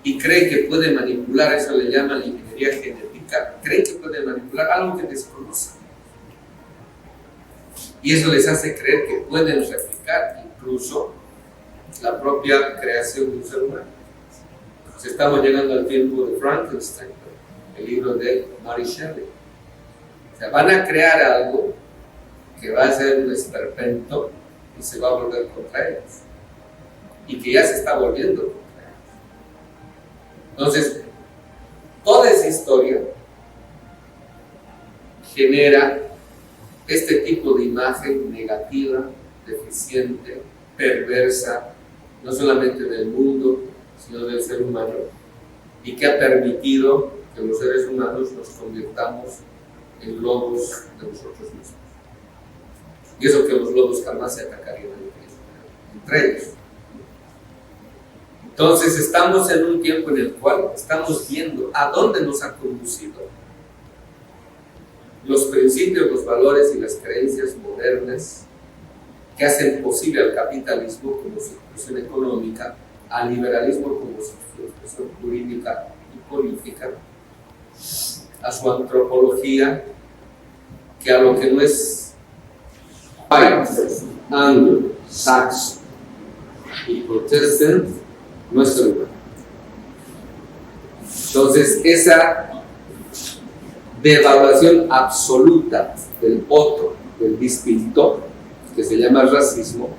Speaker 1: Y cree que puede manipular, eso le llaman la ingeniería genética, cree que puede manipular algo que desconoce. Y eso les hace creer que pueden replicar incluso la propia creación de un ser humano. Pues estamos llegando al tiempo de Frankenstein, el libro de Mary Shelley. O sea, van a crear algo que va a ser un esperpento y se va a volver contra ellos. Y que ya se está volviendo contra ellos. Entonces, toda esa historia genera este tipo de imagen negativa, deficiente, perversa, no solamente del mundo, sino del ser humano, y que ha permitido que los seres humanos nos convirtamos en lobos de nosotros mismos. Y eso que los lobos jamás se atacarían entre ellos. Entonces estamos en un tiempo en el cual estamos viendo a dónde nos ha conducido los principios, los valores y las creencias modernas que hacen posible al capitalismo como su expresión económica, al liberalismo como su expresión jurídica y política, a su antropología, que a lo que no es white, anglo, saxo y protestant, no es ser humano. Entonces, esa devaluación absoluta del otro, del distinto, que se llama racismo,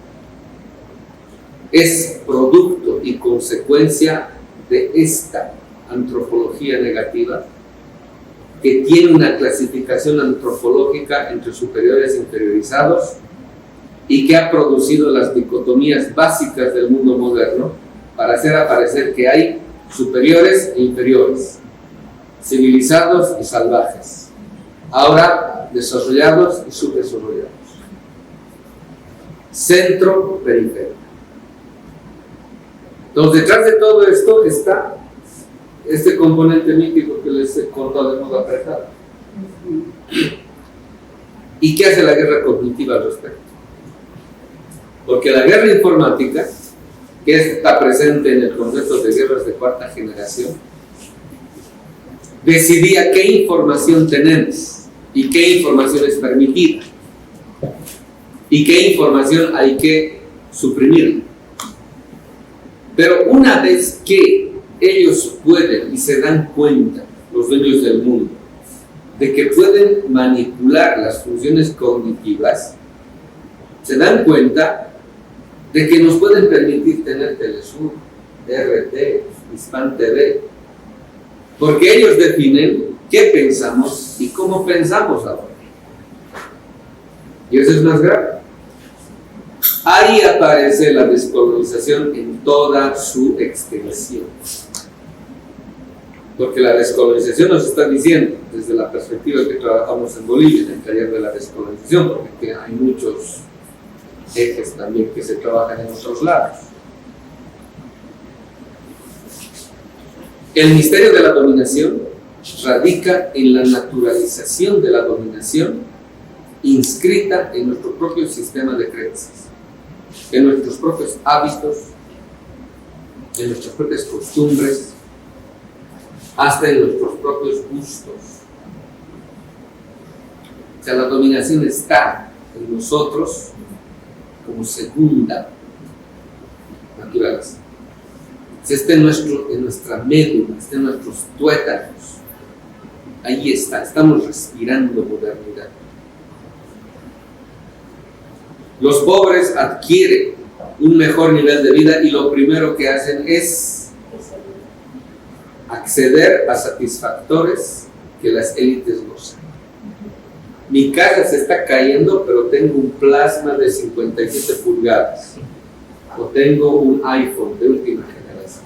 Speaker 1: es producto y consecuencia de esta antropología negativa que tiene una clasificación antropológica entre superiores e inferiorizados y que ha producido las dicotomías básicas del mundo moderno para hacer aparecer que hay superiores e inferiores, civilizados y salvajes, ahora desarrollados y subdesarrollados, centro, periferia. Entonces, detrás de todo esto está este componente mítico que les he contado de modo apretado. ¿Y qué hace la guerra cognitiva al respecto? Porque la guerra informática, que está presente en el concepto de guerras de cuarta generación, decidía qué información tenemos y qué información es permitida y qué información hay que suprimir. Pero una vez que ellos pueden y se dan cuenta, los dueños del mundo, de que pueden manipular las funciones cognitivas, se dan cuenta de que nos pueden permitir tener Telesur, RT, Hispan TV, porque ellos definen qué pensamos y cómo pensamos ahora. Y eso es más grave. Ahí aparece la descolonización en toda su extensión. Porque la descolonización nos está diciendo, desde la perspectiva que trabajamos en Bolivia, en el taller de la descolonización, porque hay muchos ejes también que se trabajan en otros lados. El misterio de la dominación radica en la naturalización de la dominación inscrita en nuestro propio sistema de creencias, en nuestros propios hábitos, en nuestras propias costumbres, hasta en nuestros propios gustos. O sea, la dominación está en nosotros como segunda naturaleza. Está en nuestra médula, está en nuestros tuétanos. Ahí está, estamos respirando modernidad. Los pobres adquieren un mejor nivel de vida y lo primero que hacen es acceder a satisfactores que las élites gozan. Mi casa se está cayendo, pero tengo un plasma de 57 pulgadas. O tengo un iPhone de última generación.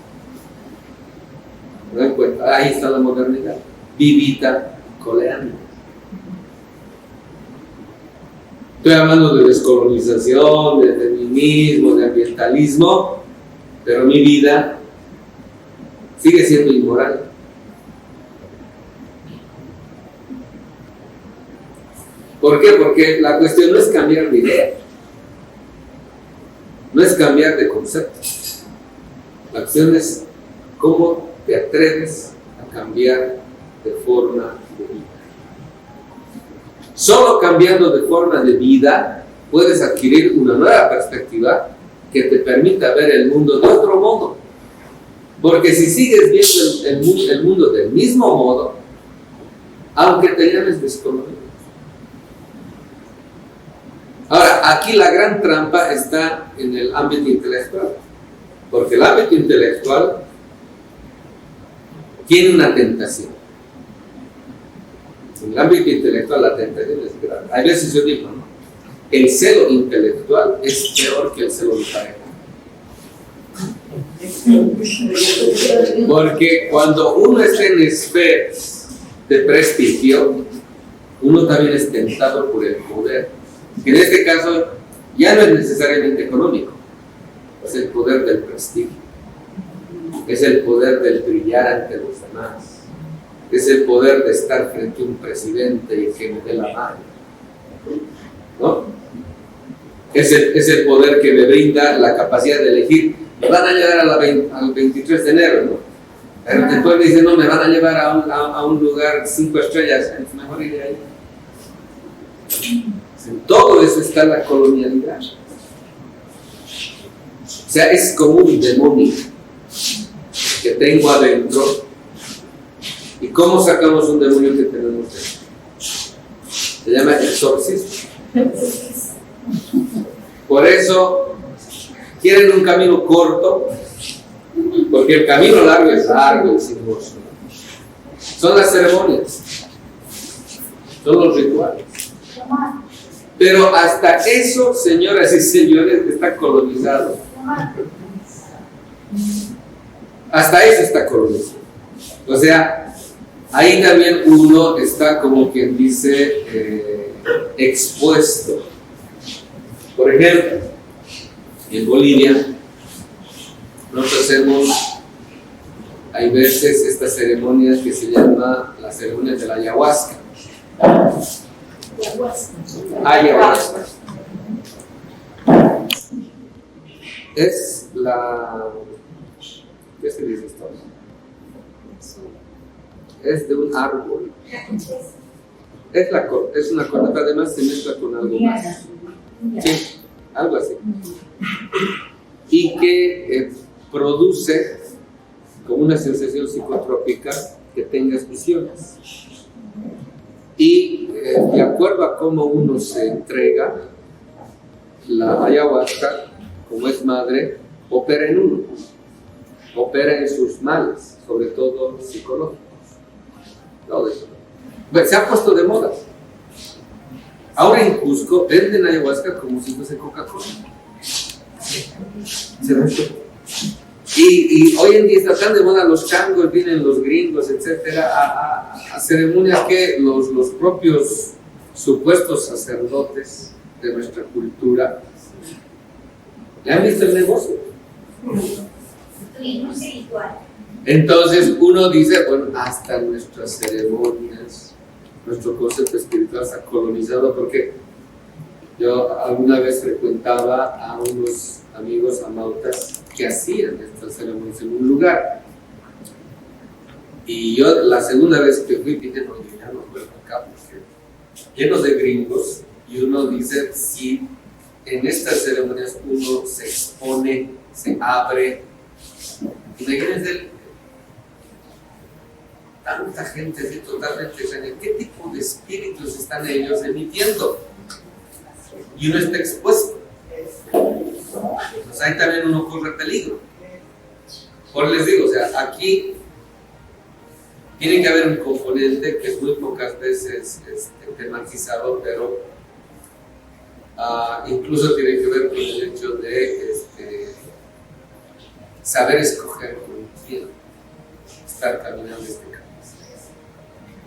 Speaker 1: ¿Me dan cuenta? Ahí está la modernidad. Vivita coleando. Estoy hablando de descolonización, de feminismo, de ambientalismo, pero mi vida sigue siendo inmoral. ¿Por qué? Porque la cuestión no es cambiar de idea, no es cambiar de concepto. La cuestión es cómo te atreves a cambiar de forma de vida. Solo cambiando de forma de vida puedes adquirir una nueva perspectiva que te permita ver el mundo de otro modo. Porque si sigues viendo el mundo del mismo modo, aunque te llames descolonial. Ahora, aquí la gran trampa está en el ámbito intelectual. Porque el ámbito intelectual tiene una tentación. En el ámbito intelectual la tentación es grande. Hay veces yo digo, ¿no? El celo intelectual es peor que el celo de pareja. Porque cuando uno está en esferas de prestigio, uno también es tentado por el poder. En este caso ya no es necesariamente económico, es el poder del prestigio, es el poder del brillar ante los demás, es el poder de estar frente a un presidente y que me dé la mano, ¿no? Es el poder que me brinda la capacidad de elegir. Me van a llevar al 23 de enero, ¿no? Pero después me dicen, no, me van a llevar a un lugar 5 estrellas, es mejor ir ahí. En todo eso está la colonialidad. O sea, es como un demonio que tengo adentro. ¿Y cómo sacamos un demonio que tenemos dentro? Se llama exorcismo. Por eso quieren un camino corto, porque el camino largo es largo y sinuoso. Son las ceremonias, son los rituales. Pero hasta eso, señoras y señores, está colonizado. Hasta eso está colonizado. O sea, ahí también uno está, como quien dice, expuesto. Por ejemplo, en Bolivia, nosotros hacemos, hay veces estas ceremonias que se llama las ceremonias de la ayahuasca. Ayahuasca. Es la... ¿Qué se dice esto? Es de un árbol. Es una corteza, además se mezcla con algo más. Sí, algo así. Y que produce como una sensación psicotrópica que tengas visiones. Y de acuerdo a cómo uno se entrega, la ayahuasca, como es madre, opera en uno, opera en sus males, sobre todo psicológicos. Todo eso. Pues se ha puesto de moda. Ahora en Cusco venden ayahuasca como si fuese Coca-Cola. ¿Se ve? Y hoy en día está tan de moda los changos, vienen los gringos, etcétera, a ceremonias que los propios supuestos sacerdotes de nuestra cultura le han visto el negocio. Entonces uno dice, bueno, hasta nuestras ceremonias nuestro concepto espiritual está colonizado, porque yo alguna vez frecuentaba a unos amigos amautas que hacían estas ceremonias en un lugar. Y yo la segunda vez que fui dije, no, yo ya no vuelvo acá, porque llenos de gringos, y uno dice, si en estas ceremonias uno se expone, se abre, imagínense tanta gente así totalmente extraña, ¿qué tipo de espíritus están ellos emitiendo? Y uno está expuesto. Pues ahí también uno corre peligro. Por les digo, o sea, aquí tiene que haber un componente que es muy pocas veces tematizado, pero incluso tiene que ver con el hecho de saber escoger con quién estar caminando este camino.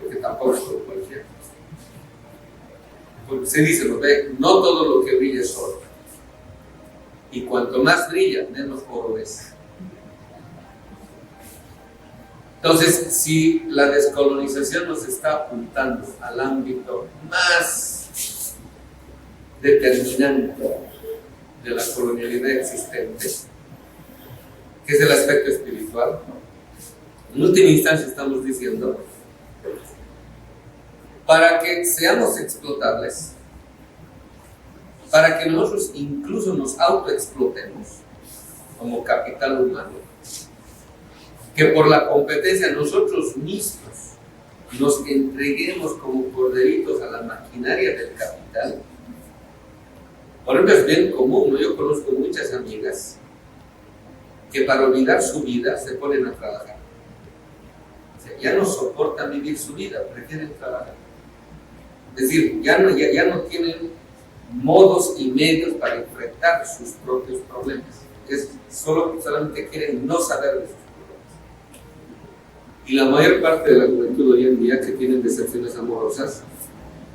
Speaker 1: Porque tampoco es por cualquier cosa. Porque se dice, no todo lo que brilla es oro. Y cuanto más brilla, menos oro es. Entonces, si la descolonización nos está apuntando al ámbito más determinante de la colonialidad existente, que es el aspecto espiritual, en última instancia estamos diciendo, para que seamos explotables, para que nosotros incluso nos autoexplotemos como capital humano, que por la competencia nosotros mismos nos entreguemos como corderitos a la maquinaria del capital. Por ejemplo, es bien común, ¿no? Yo conozco muchas amigas que para olvidar su vida se ponen a trabajar. O sea, ya no soportan vivir su vida, prefieren trabajar. Es decir, ya no tienen modos y medios para enfrentar sus propios problemas. Solamente quieren no saber de sus problemas. Y la mayor parte de la juventud hoy en día que tienen decepciones amorosas,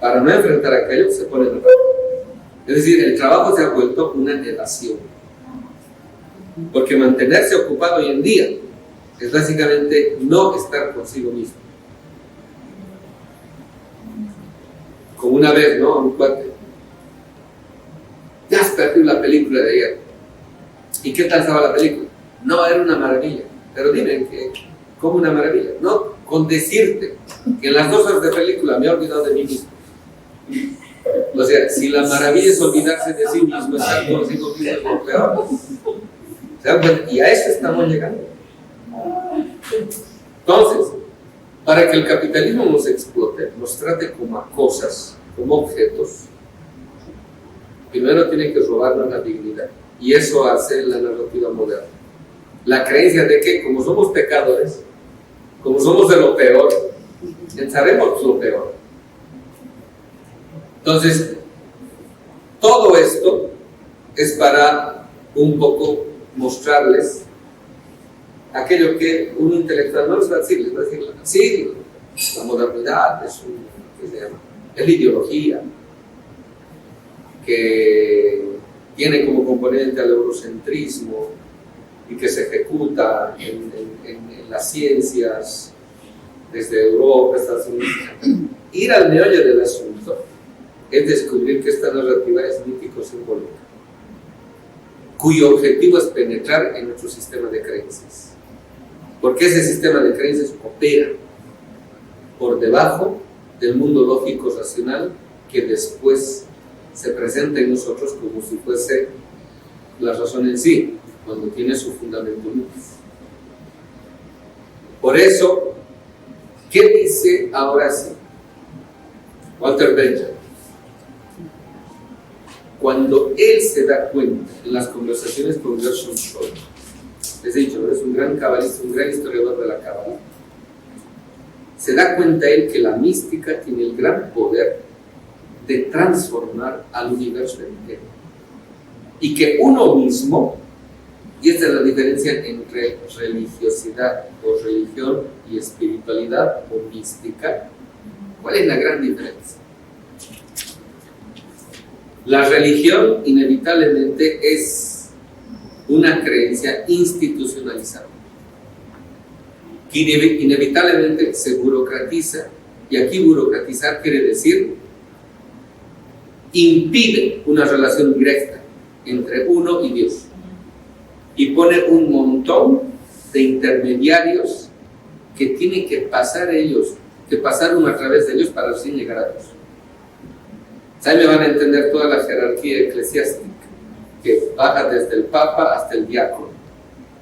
Speaker 1: para no enfrentar aquello, se ponen a trabajar. Es decir, el trabajo se ha vuelto una evasión. Porque mantenerse ocupado hoy en día es básicamente no estar consigo mismo. Como una vez, ¿no? Un cuate. Ya has perdido la película de ayer. ¿Y qué tal estaba la película? No, era una maravilla. Pero dime, ¿cómo una maravilla? No, con decirte que en las 2 horas de película me he olvidado de mí mismo. O sea, si la maravilla es olvidarse de sí mismo, estar consigo mismo es lo peor. Y a eso estamos llegando. Entonces, para que el capitalismo nos explote, nos trate como a cosas, como objetos, primero tiene que robarnos la dignidad. Y eso hace la narrativa moderna. La creencia de que como somos pecadores, como somos de lo peor, pensaremos lo peor. Entonces, todo esto es para un poco mostrarles aquello que un intelectual no les va a decir, les va a decir, sí, la modernidad es la ideología que tiene como componente al eurocentrismo y que se ejecuta en las ciencias desde Europa, Estados Unidos. Ir al meollo del asunto es descubrir que esta narrativa es mítico-simbólica, cuyo objetivo es penetrar en nuestro sistema de creencias, porque ese sistema de creencias opera por debajo del mundo lógico racional que después se presenta en nosotros como si fuese la razón en sí, cuando tiene su fundamento lógico. Por eso, ¿qué dice ahora sí Walter Benjamin? Cuando él se da cuenta en las conversaciones con Gershom Scholem, les he dicho, es un gran cabalista, un gran historiador de la cábala, se da cuenta él que la mística tiene el gran poder de transformar al universo entero y que uno mismo, y esta es la diferencia entre religiosidad o religión y espiritualidad o mística. ¿Cuál es la gran diferencia? La religión inevitablemente es una creencia institucionalizada que inevitablemente se burocratiza Y aquí burocratizar quiere decir impide una relación directa entre uno y Dios y pone un montón de intermediarios que tienen que pasar ellos, que pasar uno a través de ellos para así llegar a Dios. Ahí me van a entender toda la jerarquía eclesiástica que baja desde el Papa hasta el diácono.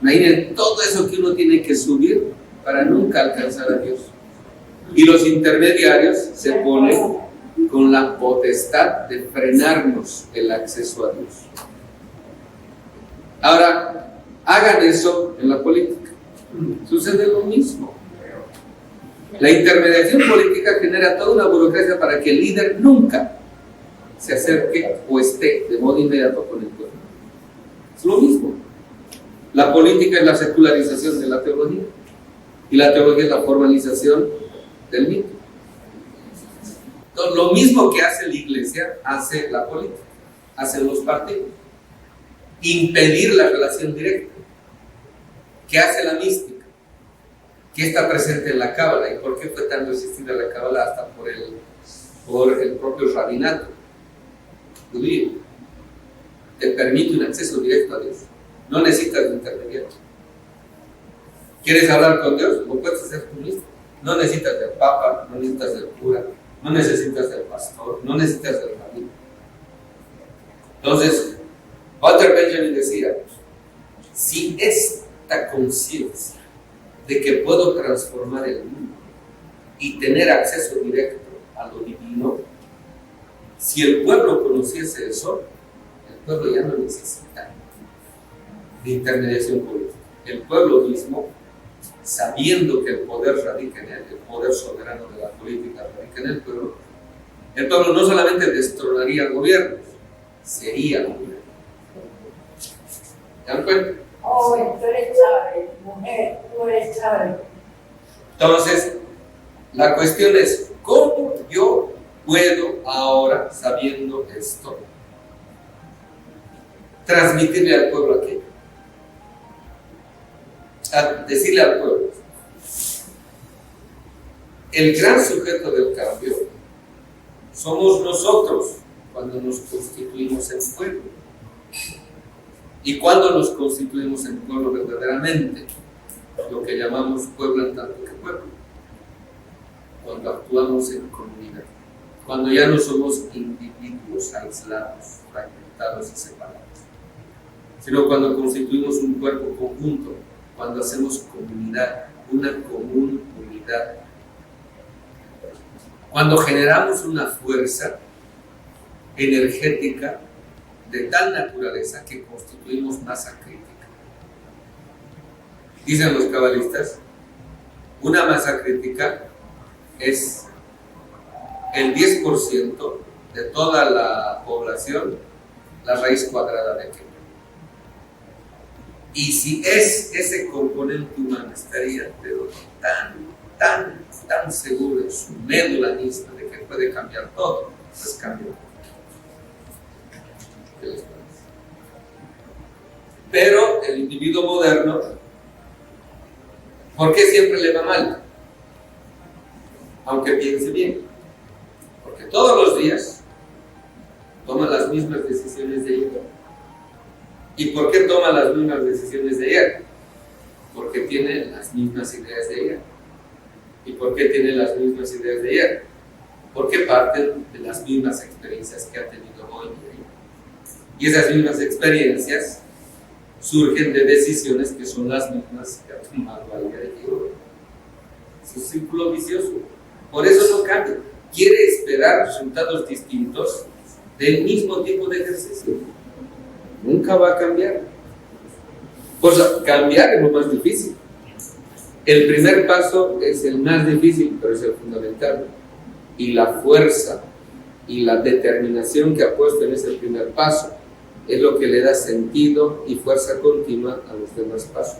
Speaker 1: Imaginen todo eso que uno tiene que subir para nunca alcanzar a Dios. Y los intermediarios se ponen con la potestad de frenarnos el acceso a Dios. Ahora, hagan eso en la política. Sucede lo mismo. La intermediación política genera toda una burocracia para que el líder nunca se acerque o esté de modo inmediato con el pueblo. Es lo mismo. La política es la secularización de la teología y la teología es la formalización del mito. Entonces, lo mismo que hace la iglesia, hace la política, hacen los partidos. Impedir la relación directa. ¿Qué hace la mística? ¿Qué está presente en la Cábala? ¿Y por qué fue tan resistida la Cábala hasta por el propio rabinato judío? Te permite un acceso directo a Dios. No necesitas de intermediario. ¿Quieres hablar con Dios? Lo puedes hacer tú mismo. No necesitas del Papa, no necesitas del cura, no necesitas del pastor, no necesitas del rabino. Entonces, Walter Benjamin decía, si esta conciencia de que puedo transformar el mundo y tener acceso directo a lo divino, si el pueblo conociese eso, el pueblo ya no necesita de intermediación política. El pueblo mismo, sabiendo que el poder radica en él, el poder soberano de la política radica en el pueblo no solamente destronaría gobiernos, sería gobierno. ¿Se dan cuenta?
Speaker 2: Oh, tú eres chave, mujer, tú eres chave.
Speaker 1: Entonces, la cuestión es, ¿cómo yo puedo ahora, sabiendo esto, transmitirle al pueblo aquello? Decirle al pueblo, el gran sujeto del cambio somos nosotros cuando nos constituimos en pueblo. ¿Y cuando nos constituimos en pueblo verdaderamente? Lo que llamamos pueblo en tanto que pueblo. Cuando actuamos en comunidad. Cuando ya no somos individuos aislados, fragmentados y separados. Sino cuando constituimos un cuerpo conjunto. Cuando hacemos comunidad, una común unidad. Cuando generamos una fuerza energética de tal naturaleza que constituimos masa crítica. Dicen los cabalistas, una masa crítica es el 10% de toda la población, la raíz cuadrada de aquello. Y si es ese componente humano, estaría pero tan seguro en su médula misma de que puede cambiar todo, pues cambia. Pero el individuo moderno, ¿por qué siempre le va mal? Aunque piense bien. Porque todos los días toma las mismas decisiones de ayer. ¿Y por qué toma las mismas decisiones de ayer? Porque tiene las mismas ideas de ayer. ¿Y por qué tiene las mismas ideas de ayer? Porque parten de las mismas experiencias que ha tenido hoy y ayer. Y esas mismas experiencias surgen de decisiones que son las mismas que ha tomado al día de hoy. Es un círculo vicioso. Por eso no cambia. Quiere esperar resultados distintos del mismo tipo de ejercicio. Nunca va a cambiar. Pues cambiar es lo más difícil. El primer paso es el más difícil, pero es el fundamental. Y la fuerza y la determinación que ha puesto en ese primer paso es lo que le da sentido y fuerza continua a los demás pasos.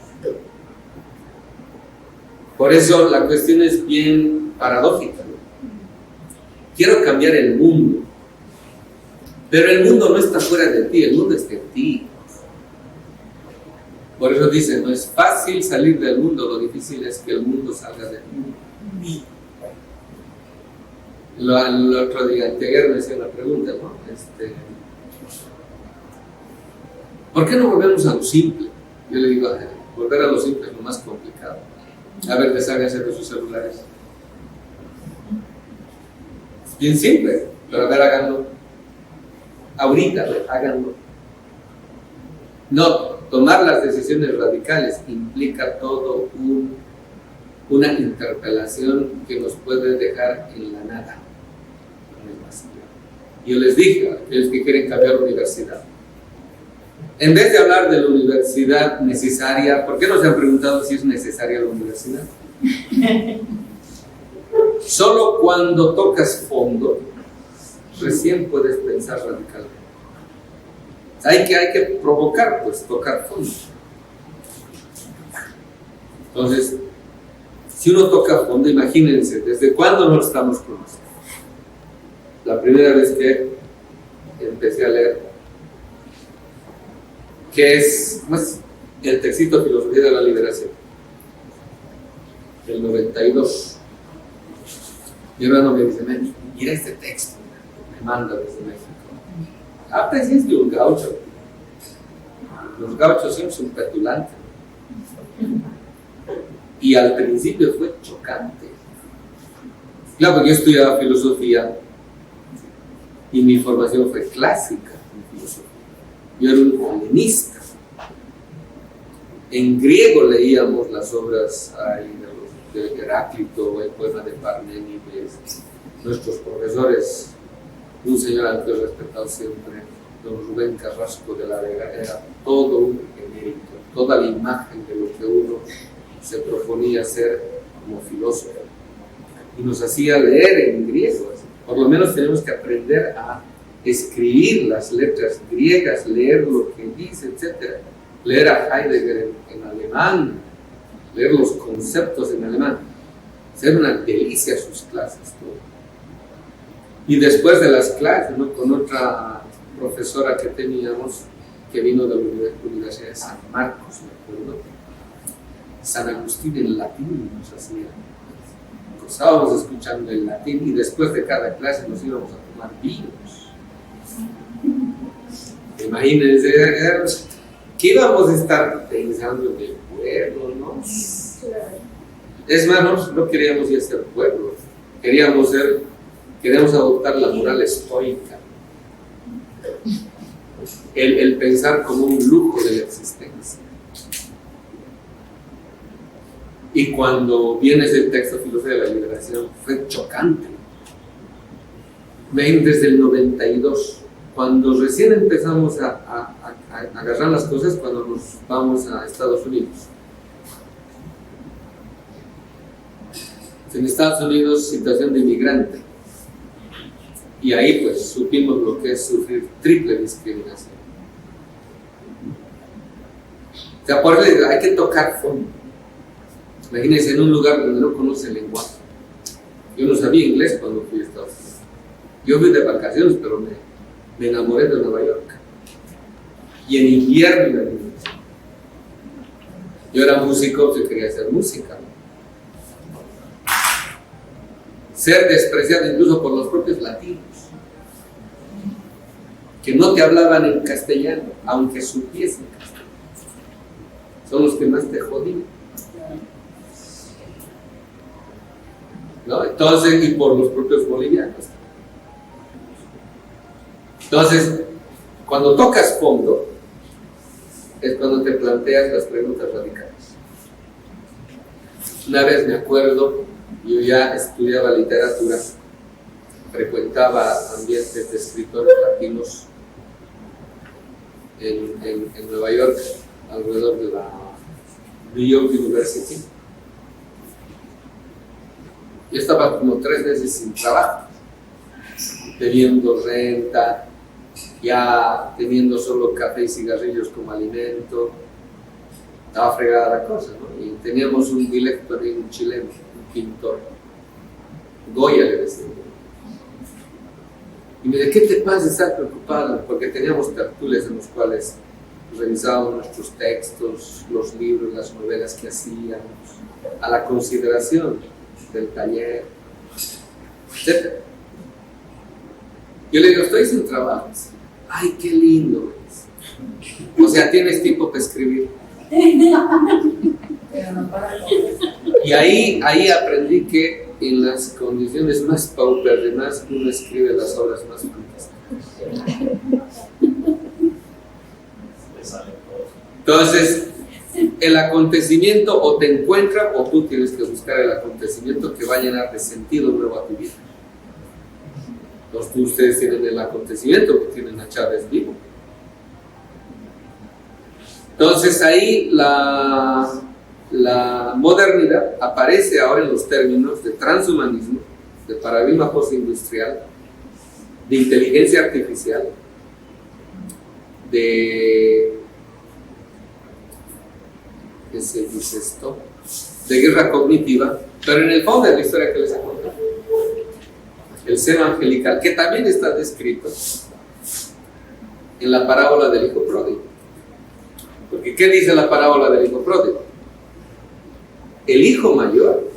Speaker 1: Por eso la cuestión es bien paradójica, ¿no? Quiero cambiar el mundo, pero el mundo no está fuera de ti, el mundo está en ti. Por eso dice, no es fácil salir del mundo, lo difícil es que el mundo salga de ti. El otro día, anteayer, me hacía una pregunta, ¿no? ¿Por qué no volvemos a lo simple? Yo le digo, volver a lo simple es lo más complicado. A ver, desháganse de sus celulares. Bien simple, pero a ver, háganlo. Ahorita, háganlo. No, tomar las decisiones radicales implica todo una interpelación que nos puede dejar en la nada. Yo les dije a aquellos que quieren cambiar la universidad, en vez de hablar de la universidad necesaria, ¿por qué no se han preguntado si es necesaria la universidad? Solo cuando tocas fondo, recién puedes pensar radicalmente. Hay que provocar, pues, tocar fondo. Entonces, si uno toca fondo, imagínense, ¿desde cuándo nos estamos conociendo? La primera vez que empecé a leer, que es el textito Filosofía de la Liberación, el 92. Mi hermano me dice, mira este texto, me manda desde México. Pues es de un gaucho. Los gauchos siempre son petulantes. Y al principio fue chocante. Claro, porque yo estudiaba filosofía y mi formación fue clásica en filosofía. Yo era un helenista. En griego leíamos las obras de Heráclito, el poema de Parménides. Nuestros profesores, un señor al que he respetado siempre, don Rubén Carrasco de la Vega, era todo un emérito, toda la imagen de lo que uno se proponía ser como filósofo. Y nos hacía leer en griego. Por lo menos tenemos que aprender a escribir las letras griegas, leer lo que dice, etc. Leer a Heidegger en alemán, leer los conceptos en alemán. Ser una delicia sus clases. Todo. Y después de las clases, ¿no? Con otra profesora que teníamos, que vino de la Universidad de San Marcos, me acuerdo, San Agustín en latín nos hacía. Estábamos escuchando en latín y después de cada clase nos íbamos a tomar vinos. Imagínense, ¿qué íbamos a estar pensando en el pueblo, no? Es más, no queríamos ya ser pueblo, queríamos adoptar la moral estoica, el pensar como un lujo de la existencia. Y cuando viene ese texto Filosofía de la Liberación, fue chocante. Ven desde el 92, cuando recién empezamos a agarrar las cosas, cuando nos vamos a Estados Unidos. En Estados Unidos, situación de inmigrante. Y ahí pues supimos lo que es sufrir triple discriminación. O sea, por eso hay que tocar fondo. Imagínense en un lugar donde no conoce el lenguaje. Yo no sabía inglés cuando fui a Estados Unidos. Yo fui de vacaciones, pero me enamoré de Nueva York. Y en invierno, yo era músico, yo quería hacer música. Ser despreciado incluso por los propios latinos, que no te hablaban en castellano, aunque supiesen castellano. Son los que más te jodían. ¿No? Entonces, y por los propios bolivianos. Entonces, cuando tocas fondo, es cuando te planteas las preguntas radicales. Una vez me acuerdo, yo ya estudiaba literatura, frecuentaba ambientes de escritores latinos en Nueva York, alrededor de la New York University. Yo estaba como 3 meses sin trabajo, debiendo renta, ya teniendo solo café y cigarrillos como alimento. Estaba fregada la cosa, ¿no? Y teníamos un director, un chileno, un pintor, Goya le decía. Y me dice, ¿qué te pasa? ¿Estás preocupada? Porque teníamos tertulias en los cuales revisábamos nuestros textos, los libros, las novelas que hacíamos, a la consideración del taller, etc. Yo le digo, estoy sin trabajo. Ay, qué lindo. O sea, tienes tiempo para escribir.
Speaker 2: Pero no para
Speaker 1: Y ahí aprendí que en las condiciones más paupérrimas uno escribe las obras más fantásticas. Entonces, el acontecimiento o te encuentra o tú tienes que buscar el acontecimiento que va a llenar de sentido nuevo a tu vida. Entonces, ustedes tienen el acontecimiento que tienen a Chávez vivo. Entonces, ahí la modernidad aparece ahora en los términos de transhumanismo, de paradigma postindustrial, de inteligencia artificial, de ¿qué se dice esto? De guerra cognitiva, pero en el fondo es la historia que les he contado. El seno angelical, que también está descrito en la parábola del hijo pródigo. Porque ¿qué dice la parábola del hijo pródigo? El hijo mayor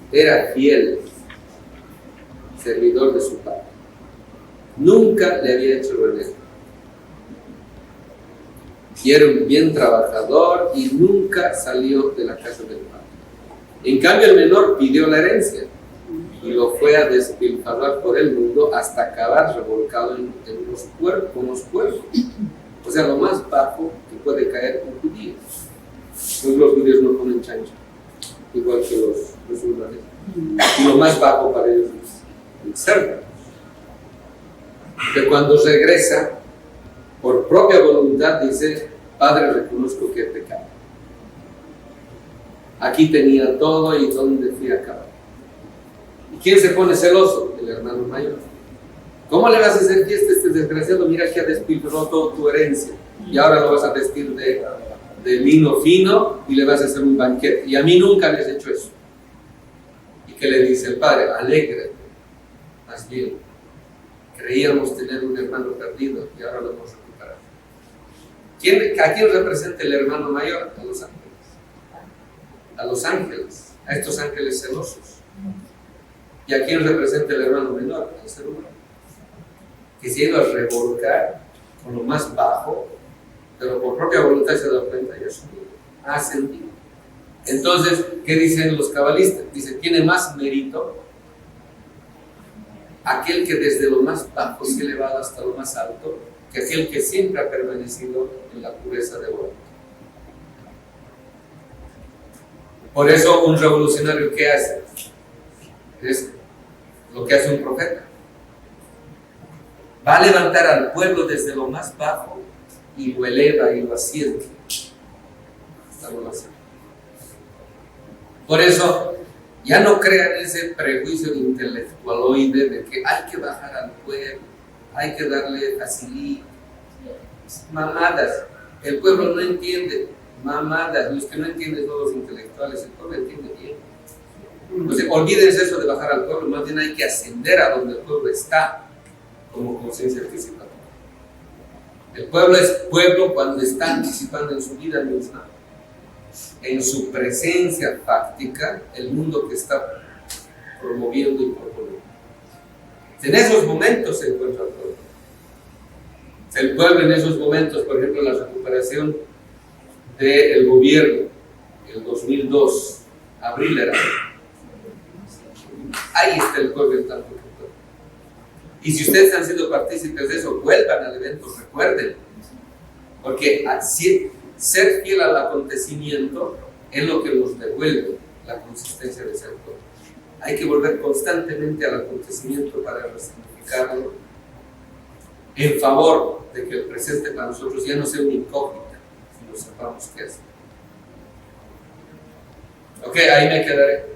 Speaker 1: era fiel servidor de su padre. Nunca le había hecho renegar. Y era un bien trabajador y nunca salió de la casa del padre. En cambio, el menor pidió la herencia y lo fue a despilfarrar por el mundo hasta acabar revolcado en los cuerpos. O sea, lo más bajo que puede caer un judío. Pues los judíos no comen chancho, igual que los musulmanes. Y lo más bajo para ellos es el cerdo. Que cuando regresa, por propia voluntad dice: Padre, reconozco que he pecado. Aquí tenía todo y ¿dónde fui a acabar? ¿Y quién se pone celoso? El hermano mayor. ¿Cómo le vas a hacer fiesta a este desgraciado? Mira que ha despilfarrado toda tu herencia y ahora lo vas a vestir de lino fino y le vas a hacer un banquete. Y a mí nunca me has hecho eso. ¿Y qué le dice el padre? Alégrate, más bien. Creíamos tener un hermano perdido y ahora lo hemos recuperado. ¿A quién representa el hermano mayor? A los ángeles. A los ángeles, a estos ángeles celosos. ¿Y a quién representa el hermano menor? Al ser humano. Que se ha ido a revolcar con lo más bajo, pero por propia voluntad se ha dado cuenta y ha ascendido. Entonces, ¿qué dicen los cabalistas? Dicen, tiene más mérito aquel que desde lo más bajo se ha elevado hasta lo más alto, que aquel que siempre ha permanecido en la pureza de voluntad. Por eso, un revolucionario, ¿qué hace? Es lo que hace un profeta. Va a levantar al pueblo desde lo más bajo y lo eleva y lo asciende hasta lo más alto. Por eso, ya no crean ese prejuicio intelectualoide de que hay que bajar al pueblo, hay que darle facilidad. Mamadas. El pueblo no entiende. Mamadas. Los que no entienden son los intelectuales. El pueblo entiende bien. Entonces, olvídense eso de bajar al pueblo. Más bien hay que ascender a donde el pueblo está como conciencia anticipada. El pueblo es pueblo cuando está anticipando en su vida misma, en su presencia fáctica, el mundo que está promoviendo y proponiendo. En esos momentos se encuentra el pueblo. El pueblo en esos momentos, por ejemplo, la recuperación del gobierno, el 2002, abril era. Ahí está el pueblo en tanto que pueblo. Y si ustedes han sido partícipes de eso, vuelvan al evento, recuerden. Porque ser fiel al acontecimiento es lo que nos devuelve la consistencia de ser pueblo. Hay que volver constantemente al acontecimiento para resignificarlo en favor de que el presente para nosotros ya no sea una incógnita, sino sepamos qué es. Ok, ahí me quedaré.